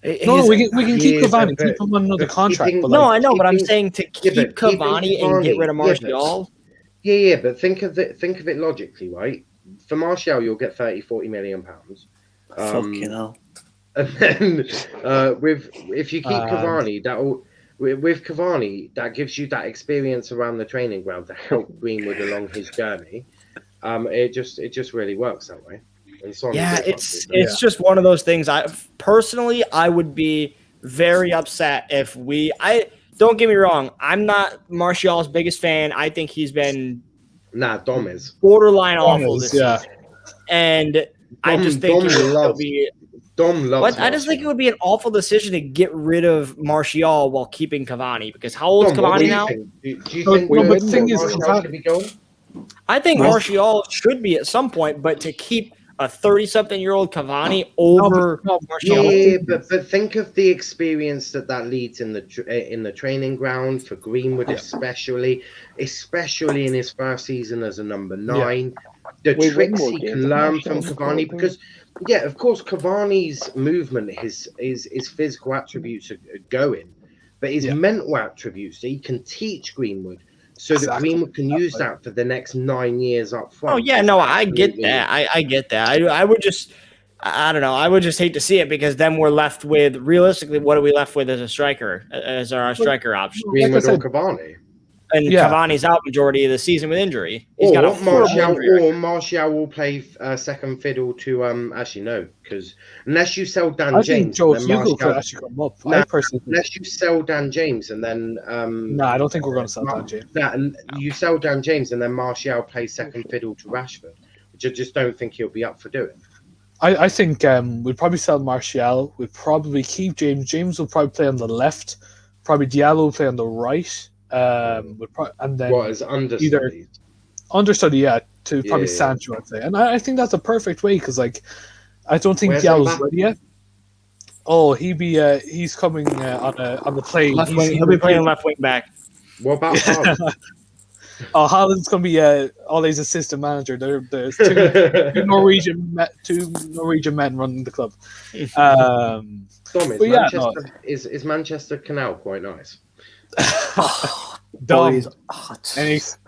we can keep Cavani, keep him on another contract.
I know, but I'm saying to keep Cavani and get rid of Martial.
But think of it logically, right? For Martial, you'll get 30-40 million pounds.
Fucking hell.
And then if you keep Cavani, with Cavani, that gives you that experience around the training ground to help Greenwood along his journey. It just really works that way.
It's just one of those things. I would be very upset if don't get me wrong, I'm not Martial's biggest fan. I think he's been
Dom is
borderline awful this season. And I just think I just think it would be an awful decision to get rid of Martial while keeping Cavani, because how old is Cavani now?
Do you think the thing is Martial should be going?
I think Martial should be at some point, but to keep a 30-something-year-old Cavani over Martial.
Yeah, but think of the experience that leads in the training ground for Greenwood, especially in his first season as a number 9. The tricks he can learn from Cavani, because of course Cavani's movement, his physical attributes are going, but his mental attributes that he can teach Greenwood. so that Greenwood can use that for the next 9 years up front.
Oh yeah, no, I get that. I get that. I would just, I don't know. I would just hate to see it because then we're left with realistically, what are we left with as a striker, as our striker option?
Greenwood or Cavani.
And Cavani's out majority of the season with injury. He's got a
Martial will play second fiddle to actually no, because unless you sell Dan James,
think Joe Hugo could actually come up. I personally
unless you sell Dan James and then
no, I don't think we're going to sell Dan James.
And you sell Dan James and then Martial plays second fiddle to Rashford, which I just don't think he'll be up for doing.
I think we'd probably sell Martial. We'd probably keep James. James will probably play on the left. Probably Diallo will play on the right. And then
As understudy?
Understudy, to probably Sancho, I'd say. And I think that's a perfect way because, like, I don't think Diallo's ready yet. Oh, he's coming on the plane.
He'll be playing left wing back.
What about Haaland?
Haaland's going to be Ole's assistant manager. There's two Norwegian men running the club.
Is Manchester Canal quite nice?
Dom.
Please.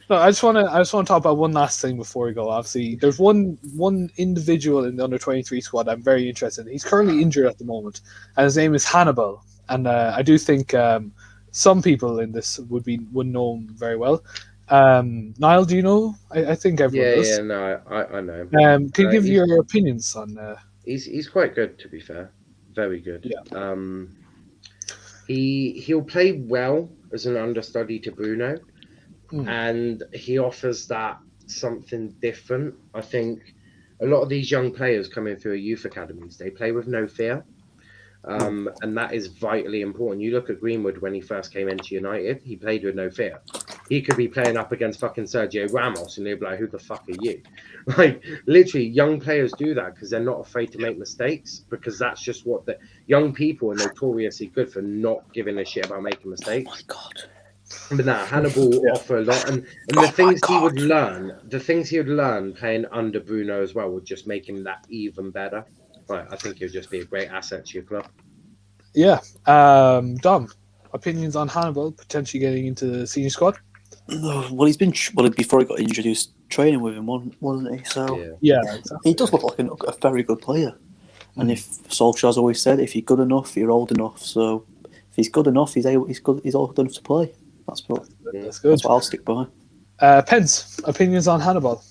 No, I just want to talk about one last thing before we go. Obviously, there's one individual in the under-23 squad I'm very interested in. He's currently injured at the moment, and his name is Hannibal. And I do think some people in this would know him very well. Niall, do you know? I think everyone does.
Yeah, no, I know.
Can you give your opinions on?
He's quite good, to be fair. Very good.
Yeah.
He'll play well as an understudy to Bruno, and he offers that something different. I think a lot of these young players coming through youth academies, they play with no fear, and that is vitally important. You look at Greenwood when he first came into United, he played with no fear. He could be playing up against fucking Sergio Ramos, and they'd be like, "Who the fuck are you?" Like, literally, young players do that because they're not afraid to make mistakes, because that's just what the young people are notoriously good for, not giving a shit about making mistakes.
Oh my God.
But now Hannibal will offer a lot, and the things he would learn playing under Bruno as well would just make him that even better. Right, I think he'll just be a great asset to your club.
Yeah. Dom, opinions on Hannibal potentially getting into the senior squad?
No, well, he's been before he got introduced, training with him, wasn't he? So
yeah, exactly.
He does look like a very good player. And if Solskjaer's always said, if you're good enough, you're old enough. So if he's good enough, he's old enough to play. That's good. That's what I'll stick by.
Pence, opinions on Hannibal?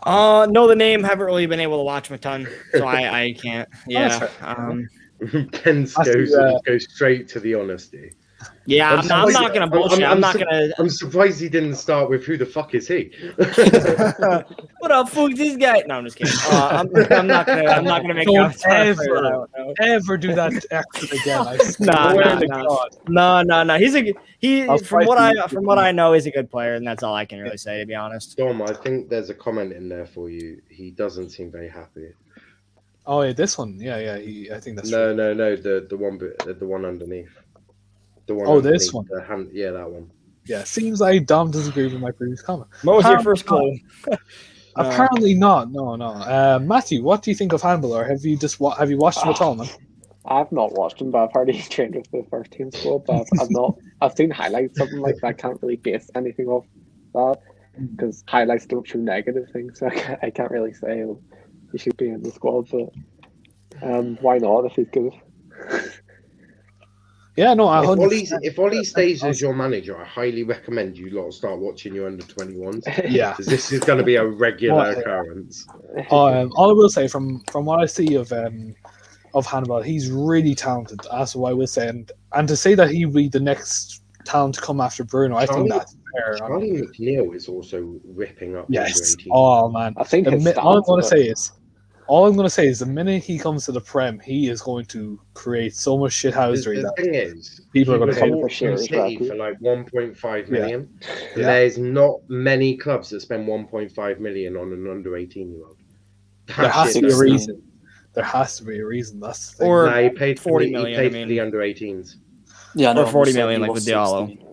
Know the name. Haven't really been able to watch him a ton, so I can't. Yeah.
Pence goes straight to the honesty.
Yeah, I'm not gonna bullshit.
I'm surprised he didn't start with "Who the fuck is he?"
What the fuck is this guy? No, I'm just kidding. I'm not gonna make
ever do that accent again.
No. From what I know, he's a good player, and that's all I can really say, to be honest.
Dom, I think there's a comment in there for you. He doesn't seem very happy.
Oh yeah, this one. Yeah. I think that's
no. The one underneath.
This one.
That one.
Yeah, seems like Dom doesn't agree with my previous comment.
What was your first clue?
Apparently not. No. Matthew, what do you think of Hannibal, or have you watched him at all, man?
I've not watched him, but I've heard he's trained with the first team squad. But I've seen highlights, something like that. I can't really base anything off that because highlights don't show negative things. So I can't really say he should be in the squad. But why not if he's good?
Yeah, no.
If Ollie stays as your manager, I highly recommend you lot start watching your under-21s.
Yeah,
because this is going to be a regular occurrence.
All I will say from what I see of Hannibal, he's really talented. That's what I will say, and to say that he will be the next talent to come after Bruno, I think that's fair.
Charlie McNeil is also ripping up.
Yes. Oh man,
I think
all I'm going to say is the minute he comes to the Prem, he is going to create so much shithousery.
The thing is,
people are going to
come from City for like 1.5 million. Yeah. There's not many clubs that spend 1.5 million on an under 18-year-old.
There has to be a reason. There has to be a reason. That's the thing.
Or
he paid
40 million.
He paid for the under 18s.
Yeah,
or 40 million, like with Diallo.
16.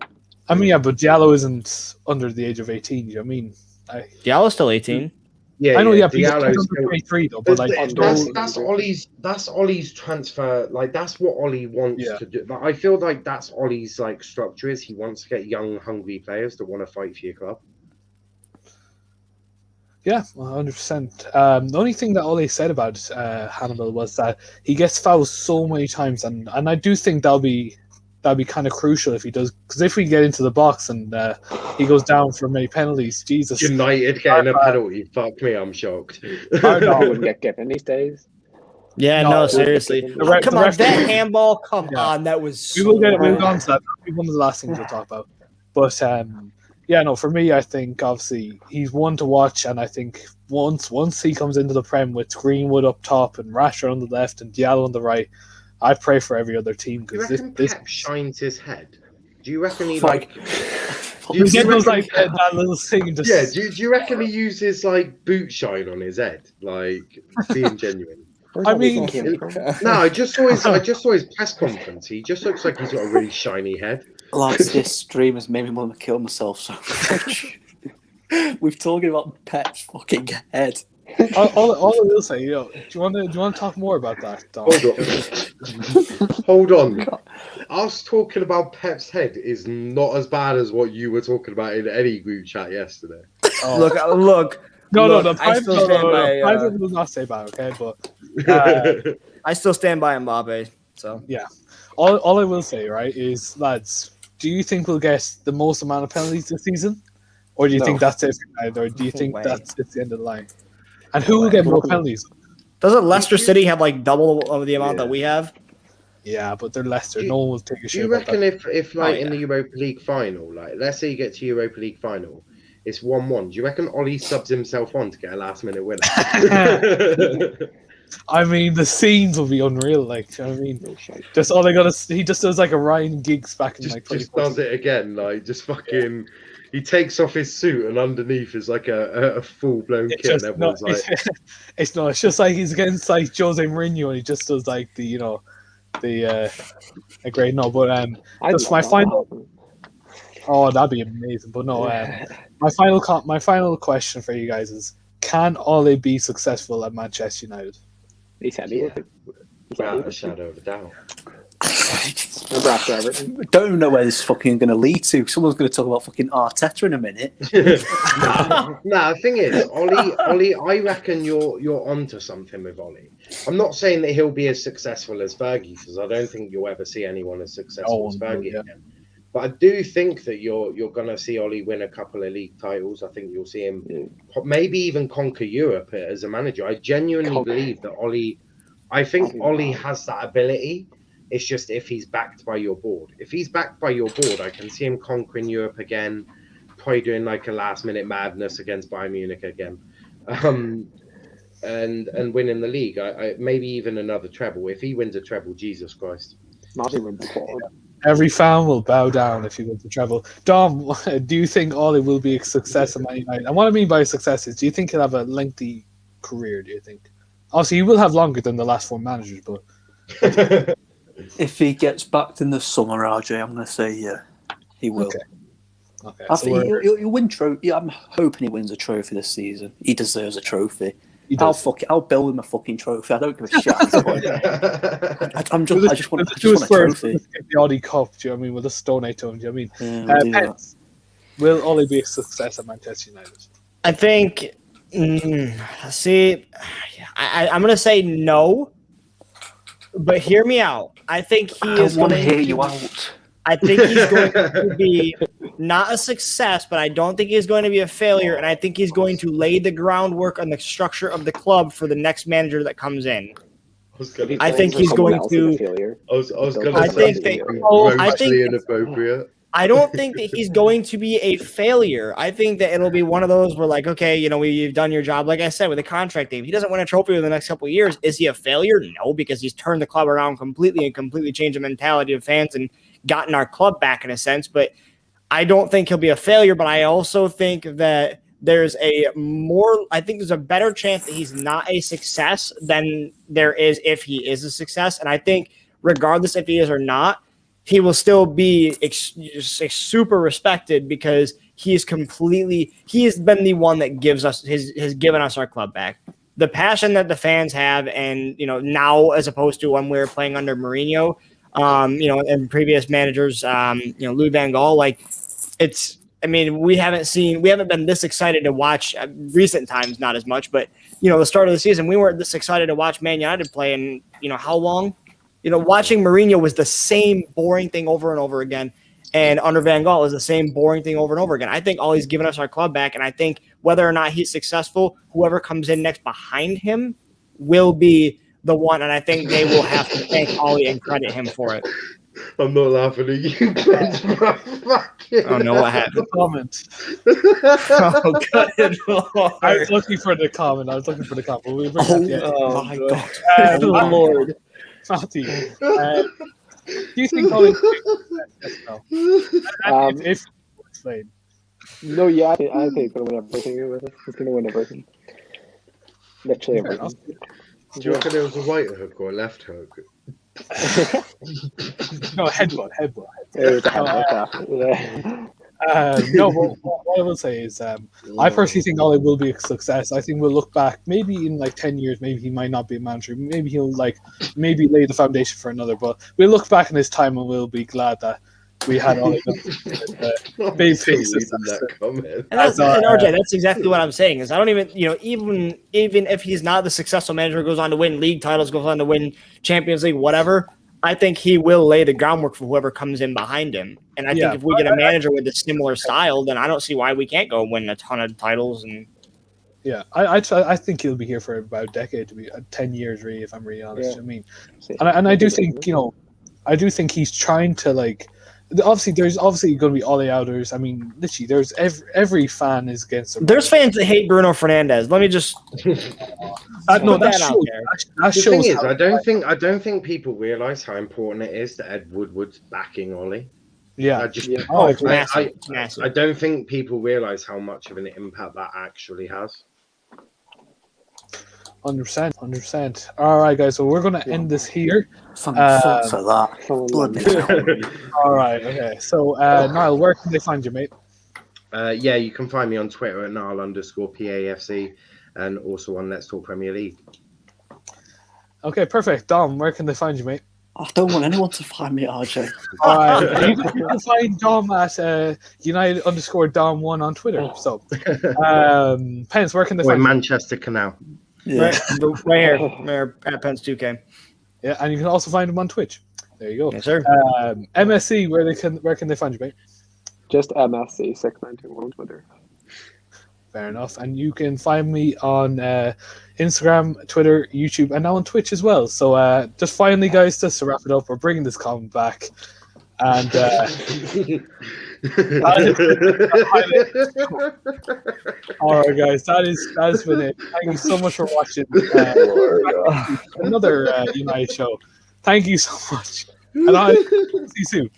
I mean, yeah, but Diallo isn't under the age of 18. You know what I mean?
Diallo's still 18.
Yeah,
I know,
yeah,
but he's
Diallo's
under
still-
23 though. But like,
that's Ollie's transfer. Like that's what Ollie wants to do. Like, I feel like that's Ollie's like structure is he wants to get young, hungry players that want to fight for your club.
Yeah, 100%. The only thing that Ole said about Hannibal was that he gets fouled so many times, and I do think that'll be kind of crucial if he does, because if we get into the box and he goes down for many penalties, Jesus.
United getting a penalty, fuck me, I'm shocked.
I wouldn't get given these days.
Yeah, no seriously. Come on, that handball, come on, that was.
We'll get on to that. That'll be one of the last things we'll talk about. But yeah, no, for me, I think obviously he's one to watch, and I think once he comes into the Prem with Greenwood up top and Rashford on the left and Diallo on the right, I pray for every other team.
Do you reckon Pep shines his head? Do you reckon he
that little thing? Just...
Yeah. Do you reckon he uses like boot shine on his head? Like being genuine.
I mean,
no, I just saw his press conference. He just looks like he's got a really shiny head.
Lads, this stream has made me want to kill myself so much. We've talking about Pep's fucking head.
All I will say, do you want to talk more about that, Dom?
Hold on. Us talking about Pep's head is not as bad as what you were talking about in any group chat yesterday.
Oh. Look.
No, private will not say bad, okay? But
I still stand by Mbappe. So
yeah, all I will say, right, is lads, do you think we'll get the most amount of penalties this season, or do you think that's it, or do you think it's the end of the line? And who will get more penalties?
Doesn't Leicester City have like double of the amount that we have?
Yeah, but they're Leicester. No one will take a shit.
Do you reckon if like in the Europa League final, like let's say you get to Europa League final, it's 1-1. Do you reckon Ollie subs himself on to get a last minute winner?
I mean, the scenes will be unreal. Like, you know what I mean? Just all they got to he just does like a Ryan Giggs back in like.
Just does it again, like just fucking. Yeah. He takes off his suit and underneath is like a full blown kit. And everyone's like,
it's not. It's just like he's against like Jose Mourinho, and he just does like the a great no. But just my final. Oh, that'd be amazing. But no, my final question for you guys is: can Ole be successful at Manchester United?
He said he would.
Without a shadow of a doubt.
I don't know where this is fucking going to lead to. Someone's going to talk about fucking Arteta in a minute.
Nah, the thing is, Ollie, I reckon you're onto something with Ollie. I'm not saying that he'll be as successful as Fergie, because I don't think you'll ever see anyone as successful as Fergie again. But I do think that you're going to see Ollie win a couple of league titles. I think you'll see him maybe even conquer Europe as a manager. I genuinely believe that Ollie has that ability. It's just if he's backed by your board. If he's backed by your board, I can see him conquering Europe again, probably doing like a last-minute madness against Bayern Munich again, and winning the league. I maybe even another treble. If he wins a treble, Jesus Christ.
Not even before.
Every fan will bow down if he wins the treble. Dom, do you think Ole will be a success at Man United? And what I mean by success is, do you think he'll have a lengthy career, do you think? Obviously, he will have longer than the last four managers, but...
If he gets backed in the summer, RJ, I'm going to say yeah, he will.
Okay.
I think he'll win trophy. I'm hoping he wins a trophy this season. He deserves a trophy. I'll build him a fucking trophy. I don't give a shit. I just want a trophy.
Get the Audi Cup. Do you know what I mean? We'll just donate to him. Do you know what I mean? Will Ole be a success at Manchester United?
I think. I'm going to say no. But hear me out. I think he is going to
hear you out.
I think he's going to be not a success, but I don't think he's going to be a failure. And I think he's going to lay the groundwork on the structure of the club for the next manager that comes in. I think he's going to.
I think inappropriate.
I don't think that he's going to be a failure. I think that it'll be one of those where, like, okay, you've done your job. Like I said, with the contract thing, if he doesn't win a trophy in the next couple of years, is he a failure? No, because he's turned the club around completely and completely changed the mentality of fans and gotten our club back in a sense. But I don't think he'll be a failure. But I also think that there's a better chance that he's not a success than there is if he is a success. And I think regardless if he is or not, he will still be super respected because he has been the one that has given us our club back. The passion that the fans have, and now as opposed to when we were playing under Mourinho, and previous managers, Louis van Gaal, we haven't been this excited to watch recent times, not as much, but the start of the season, we weren't this excited to watch Man United play in how long? Watching Mourinho was the same boring thing over and over again. And under Van Gaal is the same boring thing over and over again. I think Ollie's given us our club back, and I think whether or not he's successful, whoever comes in next behind him will be the one, and I think they will have to thank Ollie and credit him for it.
I'm not laughing at you, Pence, bro.
Oh no, what happened?
Comment.
Oh, good Lord.
I was looking for the comment. We'll bring
My God.
Lord. Matthew, do you think Ollie if explain?
No, yeah, I think he's going to win everything with it. He's going to win everything. Literally everything.
Do you reckon it was a right hook or a left hook?
No, headbutt. No, what I will say is I personally think Ollie will be a success. I think we'll look back maybe in 10 years, maybe he might not be a manager, maybe he'll maybe lay the foundation for another, but we'll look back in his time and we'll be glad that we had Ollie big face.
And RJ, that's exactly what I'm saying. Is I don't even even if he's not the successful manager, goes on to win league titles, goes on to win Champions League, whatever. I think he will lay the groundwork for whoever comes in behind him. And I think if we get a manager with a similar style, then I don't see why we can't go win a ton of titles. And
I think he'll be here for about a decade, to be 10 years, really, if I'm really honest. Yeah. And I do think I do think he's trying to there's obviously going to be Ollie outers. I mean, literally, there's every fan is against him.
There's fans that hate Bruno Fernandes. Let me just
The thing is, I don't think people realise how important it is that Ed Woodward's backing Ollie.
Yeah.
It's massive. It's massive.
I don't think people realise how much of an impact that actually has.
100%. All right, guys. So we're going to end this here.
Thanks for that.
All right. Okay. So, Niall, where can they find you, mate?
You can find me on Twitter at Niall_PAFC and also on Let's Talk Premier League.
Okay, perfect. Dom, where can they find you, mate?
I don't want anyone to find me, RJ.
All right. You can find Dom at United_Dom1 on Twitter. So, Pence, where can they find you?
Manchester Canal.
Yeah. Right here at Pence 2K.
Yeah, and you can also find him on Twitch. There you go.
Yes, sir.
MSC, where can they find you, mate?
Just MSC6921 on Twitter.
Fair enough. And you can find me on Instagram, Twitter, YouTube, and now on Twitch as well. So just finally, guys, just to wrap it up, we're bringing this comment back. And all right, guys, that has been it. Thank you so much for watching another United show. Thank you so much, and I'll see you soon.